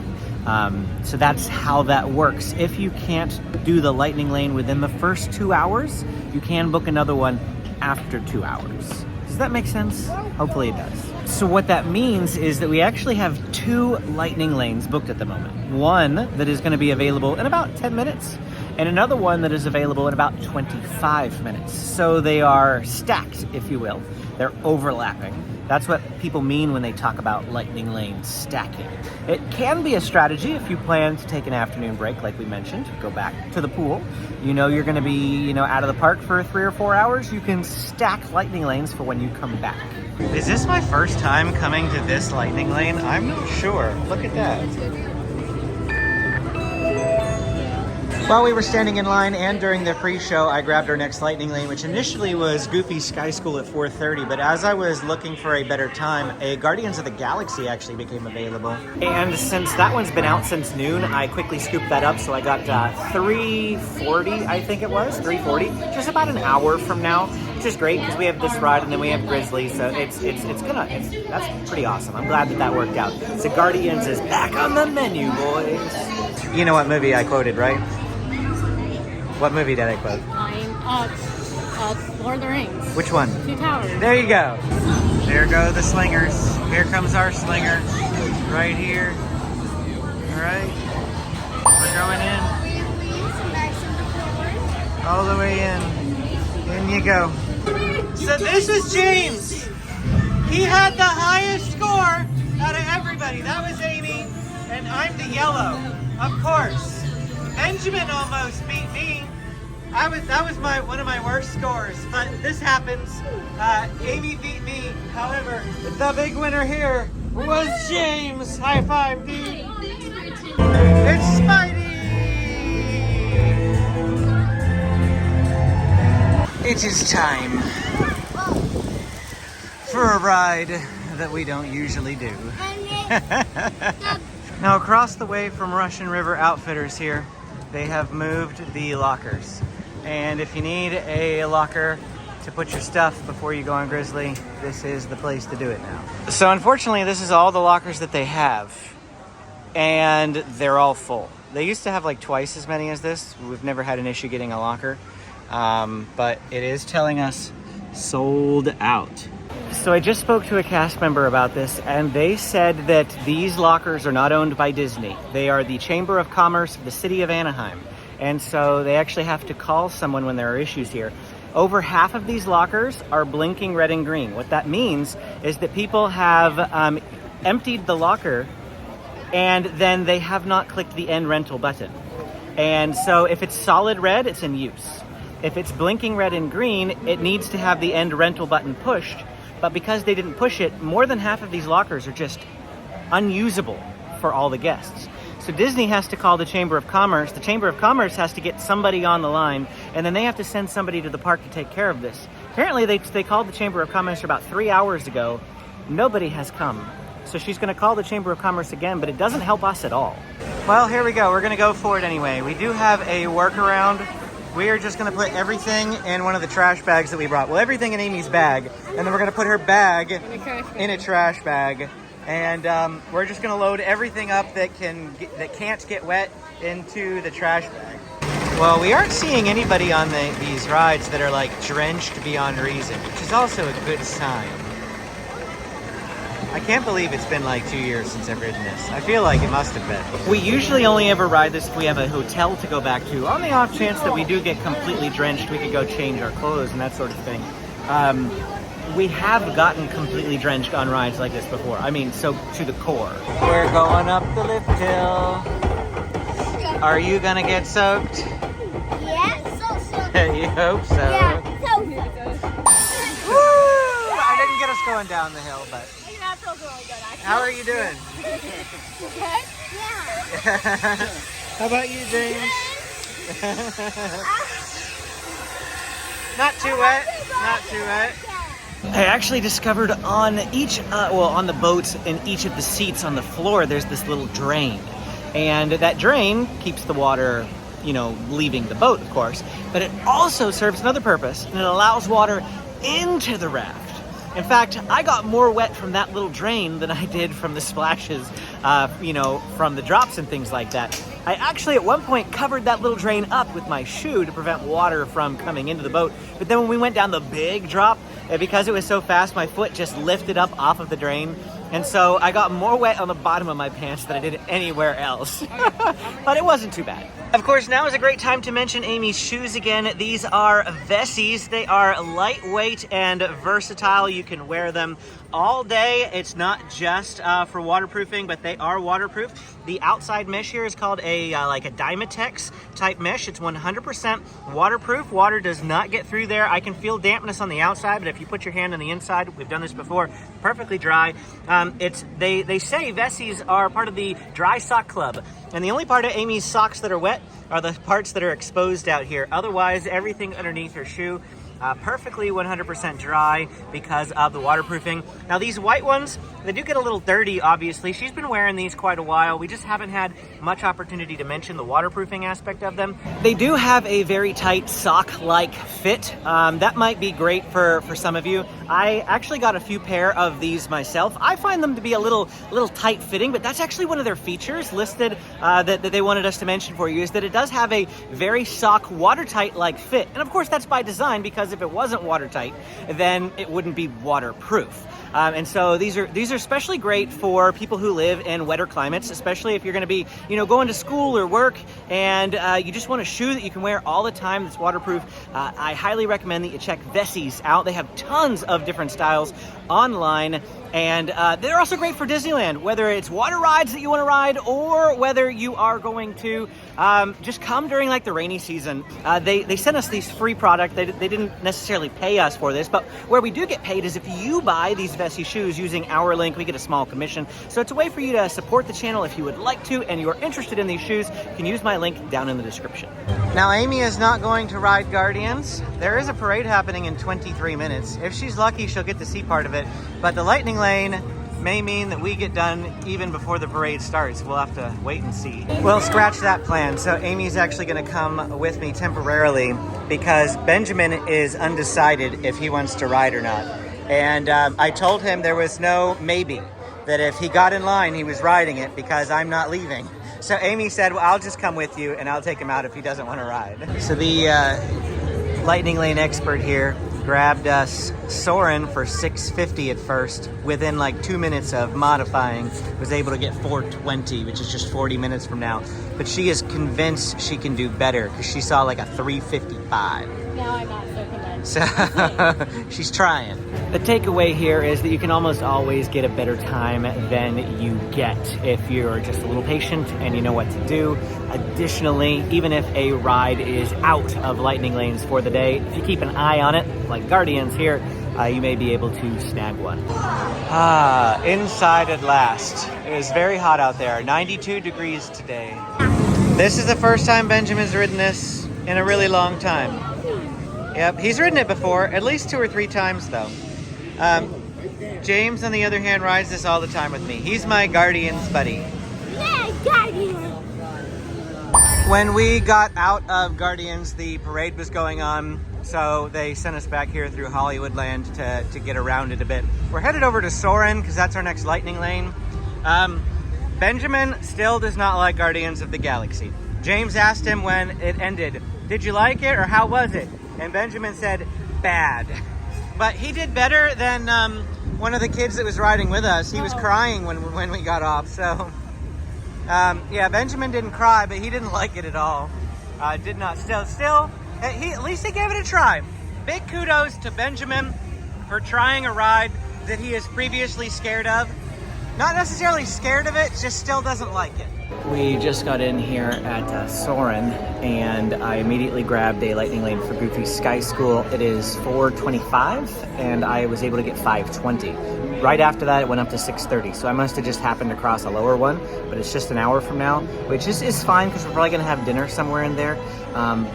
So that's how that works. If you can't do the lightning lane within the first 2 hours, you can book another one after 2 hours. Does that make sense? Hopefully it does. So what that means is that we actually have 2 lightning lanes booked at the moment. One that is going to be available in about 10 minutes, and another one that is available in about 25 minutes. So they are stacked, if you will. They're overlapping. That's what people mean when they talk about lightning lane stacking. It can be a strategy if you plan to take an afternoon break, like we mentioned, go back to the pool. You know you're going to be, out of the park for 3 or 4 hours. You can stack lightning lanes for when you come back. Is this my first time coming to this lightning lane? I'm not sure. Look at that. While we were standing in line and during the pre-show, I grabbed our next lightning lane, which initially was Goofy's Sky School at 4:30, but as I was looking for a better time, a Guardians of the Galaxy actually became available. And since that one's been out since noon, I quickly scooped that up, so I got 3:40, I think it was, 3:40, just about an hour from now, which is great because we have this ride and then we have Grizzly, so that's pretty awesome. I'm glad that worked out. So Guardians is back on the menu, boys. You know what movie I quoted, right? What movie did I quote? Lord of the Rings. Which one? Two Towers. There you go. There go the slingers. Here comes our slinger. Right here. All right. We're going in. All the way in. In you go. So this is James. He had the highest score out of everybody. That was Amy. And I'm the yellow. Of course. Benjamin almost beat me. That was one of my worst scores, but this happens. Amy beat me. However, the big winner here was James. High five, Pete. It's Spidey. It is time for a ride that we don't usually do. Now across the way from Russian River Outfitters here, they have moved the lockers. And if you need a locker to put your stuff before you go on Grizzly, this is the place to do it now. So unfortunately, this is all the lockers that they have. And they're all full. They used to have like twice as many as this. We've never had an issue getting a locker. But it is telling us sold out. So I just spoke to a cast member about this, and they said that these lockers are not owned by Disney. They are the Chamber of Commerce of the city of Anaheim. And so they actually have to call someone when there are issues here. Over half of these lockers are blinking red and green. What that means is that people have emptied the locker and then they have not clicked the end rental button. And so if it's solid red, it's in use. If it's blinking red and green, it needs to have the end rental button pushed. But because they didn't push it, more than half of these lockers are just unusable for all the guests. So Disney has to call the Chamber of Commerce. The Chamber of Commerce has to get somebody on the line, and then they have to send somebody to the park to take care of this. Apparently, they called the Chamber of Commerce about 3 hours ago. Nobody has come. So she's going to call the Chamber of Commerce again, but it doesn't help us at all. Well, here we go. We're going to go for it anyway. We do have a workaround. We are just going to put everything in one of the trash bags that we brought. Well, everything in Amy's bag, and then we're going to put her bag in a trash bag. And we're just going to load everything up that can't get wet into the trash bag. Well, we aren't seeing anybody on these rides that are like drenched beyond reason, which is also a good sign. I can't believe it's been like 2 years since I've ridden this. I feel like it must have been. We usually only ever ride this if we have a hotel to go back to. On the off chance that we do get completely drenched, we could go change our clothes and that sort of thing. We have gotten completely drenched on rides like this before. I mean, so to the core. We're going up the lift hill. Are you gonna get soaked? Yeah, so. You hope so. Yeah, so. Woo! I didn't get us going down the hill, but. That feels really good, actually. How are you doing? Good? Yeah. How about you, James? Not too wet. Not too wet. I actually discovered on on the boats, in each of the seats on the floor, there's this little drain. And that drain keeps the water, leaving the boat, of course, but it also serves another purpose, and it allows water into the raft. In fact, I got more wet from that little drain than I did from the splashes, from the drops and things like that. I actually at one point covered that little drain up with my shoe to prevent water from coming into the boat. But then when we went down the big drop, because it was so fast, my foot just lifted up off of the drain. And so I got more wet on the bottom of my pants than I did anywhere else. But it wasn't too bad. Of course, now is a great time to mention Amy's shoes again. These are Vessies. They are lightweight and versatile. You can wear them all day. It's not just for waterproofing, but they are waterproof. The outside mesh here is called a Dymatex type mesh. It's 100% waterproof. Water does not get through there. I can feel dampness on the outside, but if you put your hand on the inside, we've done this before, perfectly dry. They say Vessies are part of the Dry Sock Club, and the only part of Amy's socks that are wet are the parts that are exposed out here. Otherwise, everything underneath her shoe perfectly 100% dry because of the waterproofing. Now these white ones, they do get a little dirty, obviously. She's been wearing these quite a while. We just haven't had much opportunity to mention the waterproofing aspect of them. They do have a very tight sock-like fit. That might be great for some of you. I actually got a few pair of these myself. I find them to be a little tight fitting, but that's actually one of their features listed that they wanted us to mention for you, is that it does have a very sock watertight like fit. And of course that's by design, because if it wasn't watertight, then it wouldn't be waterproof. And so these are especially great for people who live in wetter climates, especially if you're going to be, going to school or work, and you just want a shoe that you can wear all the time that's waterproof. I highly recommend that you check Vessies out. They have tons of different styles online, and they're also great for Disneyland, whether it's water rides that you want to ride, or whether you are going to just come during like the rainy season. They sent us these free product. They didn't necessarily pay us for this, but where we do get paid is if you buy these Vessi shoes using our link, we get a small commission. So it's a way for you to support the channel if you would like to, and you're interested in these shoes, you can use my link down in the description. Now Amy is not going to ride Guardians. There is a parade happening in 23 minutes. If she's lucky, she'll get to see part of it, but the Lightning Lane may mean that we get done even before the parade starts. We'll have to wait and see. Well, scratch that plan. So Amy's actually going to come with me temporarily because Benjamin is undecided if he wants to ride or not. And I told him there was no maybe, that if he got in line, he was riding it because I'm not leaving. So Amy said, well, I'll just come with you and I'll take him out if he doesn't want to ride. So the Lightning Lane expert here grabbed us Soarin' for $6.50 at first. Within like 2 minutes of modifying, was able to get $4.20, which is just 40 minutes from now. But she is convinced she can do better because she saw like a $3.55. Now I'm not so convinced. So she's trying. The takeaway here is that you can almost always get a better time than you get if you're just a little patient and you know what to do. Additionally, even if a ride is out of Lightning Lanes for the day, if you keep an eye on it, like Guardians here, you may be able to snag one. Inside at last. It is very hot out there, 92 degrees today. This is the first time Benjamin's ridden this in a really long time. Yep, he's ridden it before, at least 2 or 3 times though. James, on the other hand, rides this all the time with me. He's my Guardians buddy. Yeah, Guardian. When we got out of Guardians, the parade was going on, so they sent us back here through Hollywoodland to get around it a bit. We're headed over to Soarin' because that's our next Lightning Lane. Benjamin still does not like Guardians of the Galaxy. James asked him when it ended, did you like it or how was it? And Benjamin said, bad. But he did better than one of the kids that was riding with us. He was crying when we got off, so... yeah, Benjamin didn't cry, but he didn't like it at all. Did not. Still, at least he gave it a try. Big kudos to Benjamin for trying a ride that he is previously scared of. Not necessarily scared of it, just still doesn't like it. We just got in here at Soarin', and I immediately grabbed a lightning lane for Goofy Sky School. It is 4:25, and I was able to get 5:20. Right after that, it went up to 6:30, so I must have just happened to cross a lower one, but it's just an hour from now, which is fine because we're probably going to have dinner somewhere in there.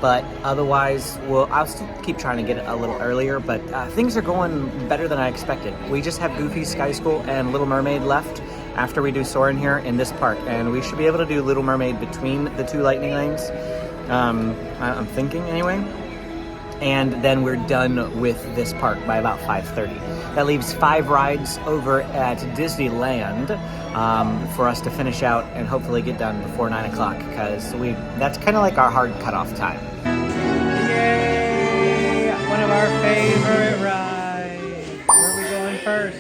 But otherwise, I'll still keep trying to get it a little earlier, but things are going better than I expected. We just have Goofy Sky School and Little Mermaid left after we do Soarin' here in this park, and we should be able to do Little Mermaid between the two lightning lanes. I'm thinking anyway. And then we're done with this park by about 5:30. That leaves 5 rides over at Disneyland for us to finish out and hopefully get done before 9 o'clock, because that's kind of like our hard cutoff time. Yay! One of our favorite rides. Where are we going first?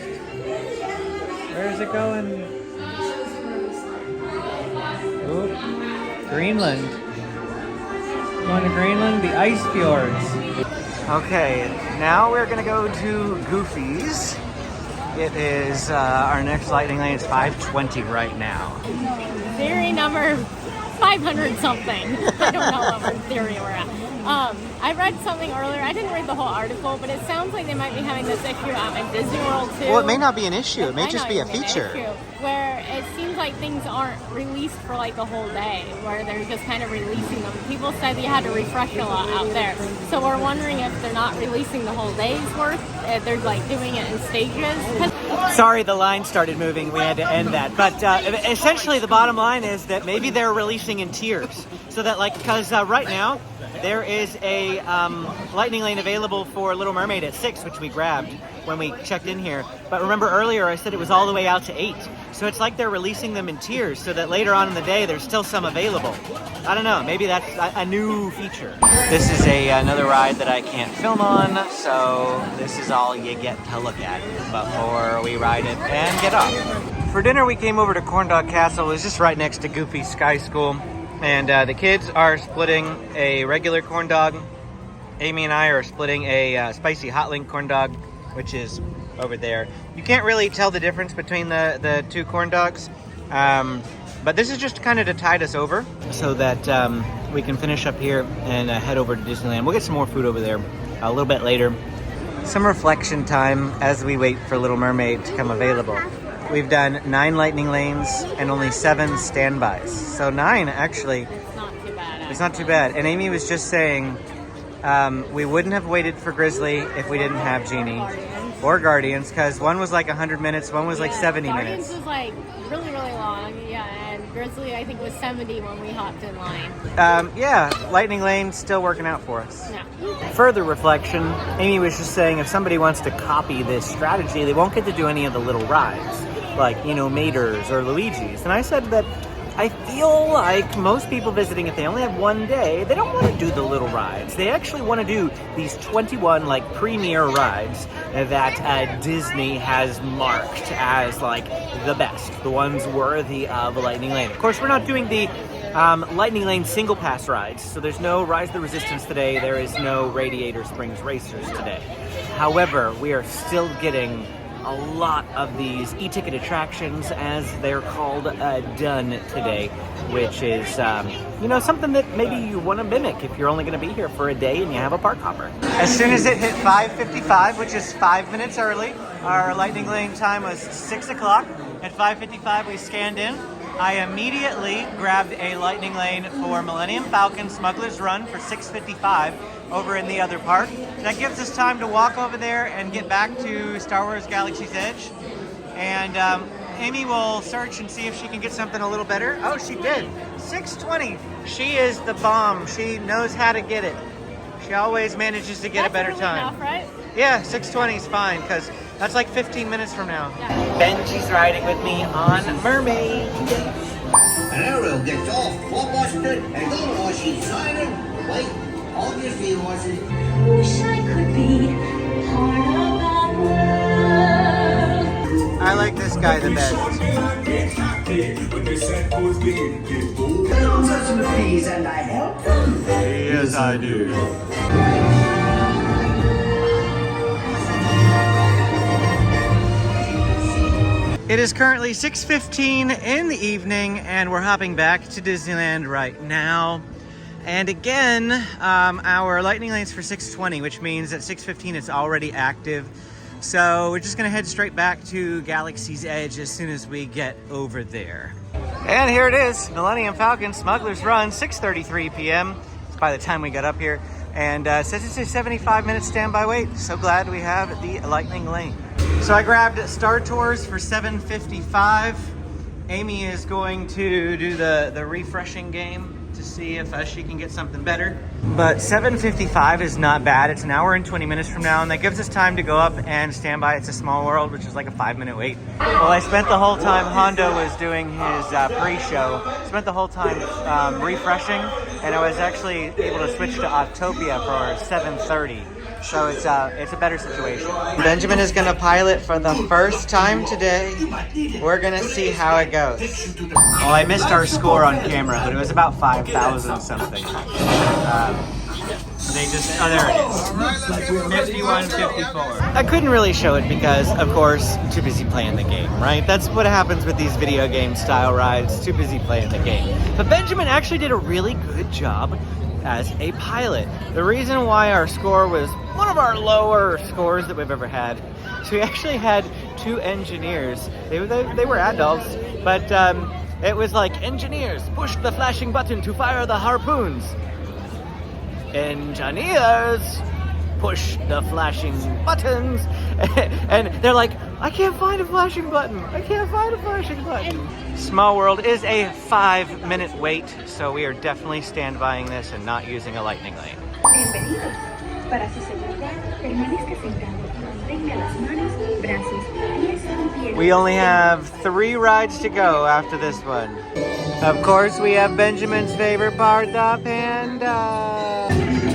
Where's it going? Oop. Greenland. Going to Greenland, the ice fjords. Okay, now we're gonna go to Goofy's. It is our next lightning lane is 5:20 right now. Theory number 500 something. I don't know what theory we're at. I read something earlier. I didn't read the whole article, but it sounds like they might be having this issue out in Disney World too. Well, it may not be an issue. It may just be a feature. Where it seems like things aren't released for like the whole day, where they're just kind of releasing them. People said you had to refresh a lot out there. So we're wondering if they're not releasing the whole day's worth, if they're like doing it in stages. Sorry, the line started moving. We had to end that. But essentially the bottom line is that maybe they're releasing in tiers. So that because right now there is a lightning lane available for Little Mermaid at 6, which we grabbed when we checked in here. But remember earlier I said it was all the way out to 8. So it's like they're releasing them in tiers so that later on in the day there's still some available. I don't know, maybe that's a new feature. This is another ride that I can't film on, so this is all you get to look at before we ride it and get off. For dinner we came over to Corndog Castle. It was just right next to Goofy Sky School. And the kids are splitting a regular corn dog. Amy and I are splitting a spicy hot link corn dog, which is over there. You can't really tell the difference between the two corn dogs. But this is just kind of to tide us over so that we can finish up here and head over to Disneyland. We'll get some more food over there a little bit later. Some reflection time as we wait for Little Mermaid to come available. We've done 9 lightning lanes and only 7 standbys. So 9, actually. It's not too bad. It's not too bad. And Amy was just saying we wouldn't have waited for Grizzly if we didn't have Genie. Or Guardians, because one was like 100 minutes, one was like 70 Guardians minutes. was like really, really long. Yeah, and Grizzly I think was 70 when we hopped in line. Yeah, lightning lane still working out for us. Yeah. Further reflection, Amy was just saying if somebody wants to copy this strategy, they won't get to do any of the little rides, like, Mater's or Luigi's. And I said that I feel like most people visiting, if they only have one day, they don't want to do the little rides. They actually want to do these 21 premier rides that Disney has marked as the best, the ones worthy of a lightning lane. Of course, we're not doing the lightning lane single pass rides, so there's no Rise of the Resistance today. There is no Radiator Springs Racers today. However, we are still getting a lot of these e-ticket attractions, as they're called, done today, which is, something that maybe you want to mimic if you're only going to be here for a day and you have a park hopper. As soon as it hit 5:55, which is 5 minutes early, our lightning lane time was 6 o'clock. At 5:55, we scanned in. I immediately grabbed a lightning lane for Millennium Falcon Smuggler's Run for 6:55 over in the other park. That gives us time to walk over there and get back to Star Wars Galaxy's Edge. And Amy will search and see if she can get something a little better. Oh, she did. 6:20. She is the bomb. She knows how to get it. She always manages to get a better time. Enough, right? Yeah, 6:20 is fine, because that's like 15 minutes from now. Yeah. Benji's riding with me on Mermaid. Ariel gets off, flustered, and don't know she's signing. Wait, obviously wasn't. Wish I could be part of that world. I like this guy the best. Please, and I help them. Yes, I do. It is currently 6:15 in the evening, and we're hopping back to Disneyland right now. And again, our lightning lane's for 6:20, which means at 6:15 it's already active. So we're just gonna head straight back to Galaxy's Edge as soon as we get over there. And here it is, Millennium Falcon Smuggler's Run, 6:33 p.m. by the time we got up here. And it says it's a 75-minute standby wait. So glad we have the lightning lane. So I grabbed Star Tours for $7.55. Amy is going to do the refreshing game to see if she can get something better. But $7.55 is not bad. It's an hour and 20 minutes from now, and that gives us time to go up and stand by It's a Small World, which is like a 5-minute wait. Well, I spent the whole time Hondo was doing his pre-show, spent the whole time refreshing, and I was actually able to switch to Autopia for 7:30. So it's a better situation. Benjamin is gonna pilot for the first time today. We're gonna see how it goes. Well, I missed our score on camera, but it was about 5,000 something. They just, oh, there it is. 51.54. I couldn't really show it because, of course, I'm too busy playing the game, right? That's what happens with these video game style rides, too busy playing the game. But Benjamin actually did a really good job as a pilot. The reason why our score was one of our lower scores that we've ever had, so we actually had 2 engineers. They were adults, but it was like, engineers, push the flashing button to fire the harpoons. Engineers, push the flashing buttons. And they're like, I can't find a flashing button. I can't find a flashing button. Small World is a 5-minute wait, so we are definitely standbying this and not using a lightning lane. Bienvenidos. Para su seguridad, permanezca sentado. Mantenga las manos, brazos, pies y piernas. We only have 3 rides to go after this one. Of course, we have Benjamin's favorite part, the panda.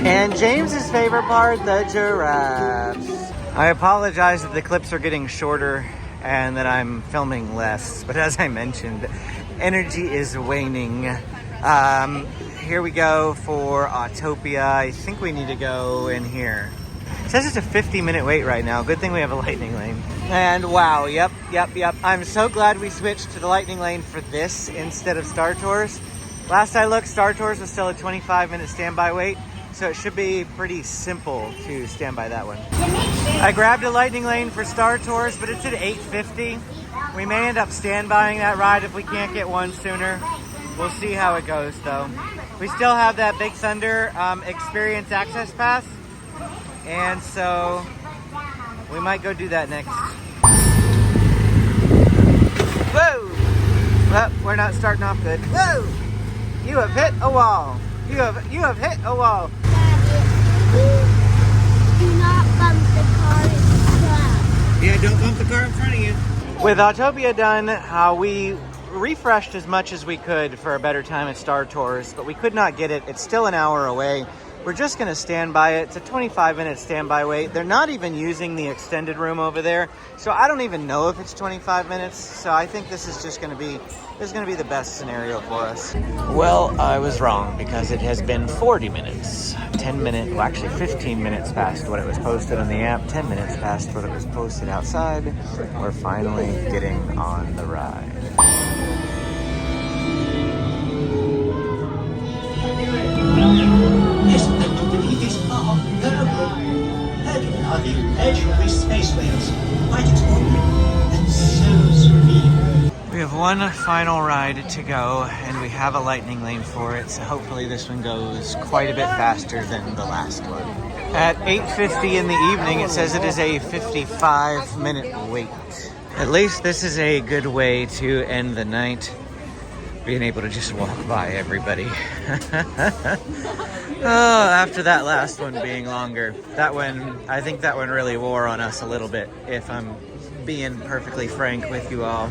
And James's favorite part, the giraffes. I apologize that the clips are getting shorter and that I'm filming less, but as I mentioned, energy is waning. Here we go for Autopia. I think we need to go in here. It says it's a 50-minute wait right now. Good thing we have a lightning lane. And wow, yep. I'm so glad we switched to the lightning lane for this instead of Star Tours. Last I looked, Star Tours was still a 25-minute standby wait, so it should be pretty simple to stand by that one. I grabbed a lightning lane for Star Tours, but it's at 8:50. We may end up standbying that ride if we can't get one sooner. We'll see how it goes, though. We still have that Big Thunder Experience Access Pass, and so we might go do that next. Whoa! Well, we're not starting off good. Whoa! You have hit a wall. You have hit a wall. Do not bump the car in front. Yeah, don't bump the car in front of you. With Autopia done, we refreshed as much as we could for a better time at Star Tours, but we could not get it. It's still an hour away. We're just going to stand by it. It's a 25-minute standby wait. They're not even using the extended room over there, so I don't even know if it's 25 minutes. So I think this is just going to be the best scenario for us. Well, I was wrong because it has been 40 minutes. 10 minutes, well, actually 15 minutes past what it was posted on the app, 10 minutes past what it was posted outside. We're finally getting on the ride. Yes, I do believe these are the legendary space whales. Quite extraordinary and so serene. We have one final ride to go, and we have a lightning lane for it, so hopefully this one goes quite a bit faster than the last one. At 8:50 in the evening, it says it is a 55-minute wait. At least this is a good way to end the night, being able to just walk by everybody. Oh, after that last one being longer. I think that one really wore on us a little bit, if I'm being perfectly frank with you all.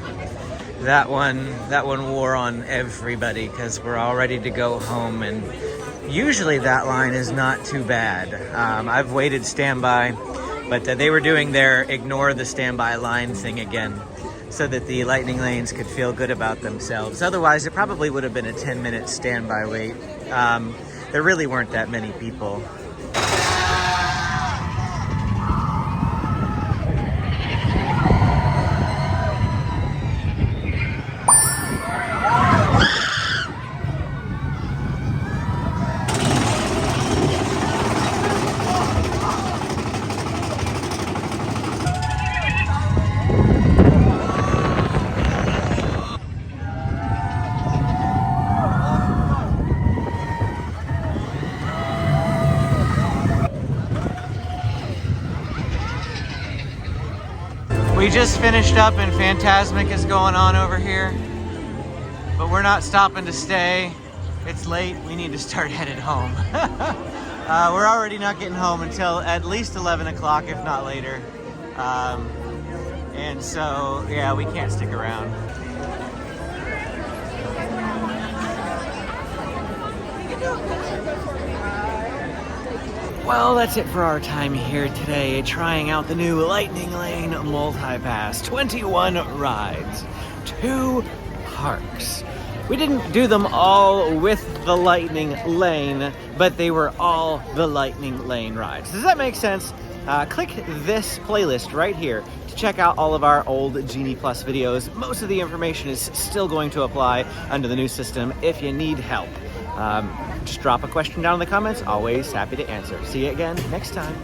That one wore on everybody because we're all ready to go home, and usually that line is not too bad. I've waited standby, but they were doing their ignore the standby line thing again so that the lightning lanes could feel good about themselves. Otherwise, it probably would have been a 10-minute standby wait. There really weren't that many people. We just finished up and Fantasmic is going on over here, but we're not stopping to stay. It's late, we need to start headed home. We're already not getting home until at least 11 o'clock, if not later. And so, yeah, we can't stick around. Well, that's it for our time here today, trying out the new Lightning Lane Multi-Pass. 21 rides, 2 parks. We didn't do them all with the Lightning Lane, but they were all the Lightning Lane rides. Does that make sense? Click this playlist right here to check out all of our old Genie Plus videos. Most of the information is still going to apply under the new system if you need help. Just drop a question down in the comments. Always happy to answer. See you again next time.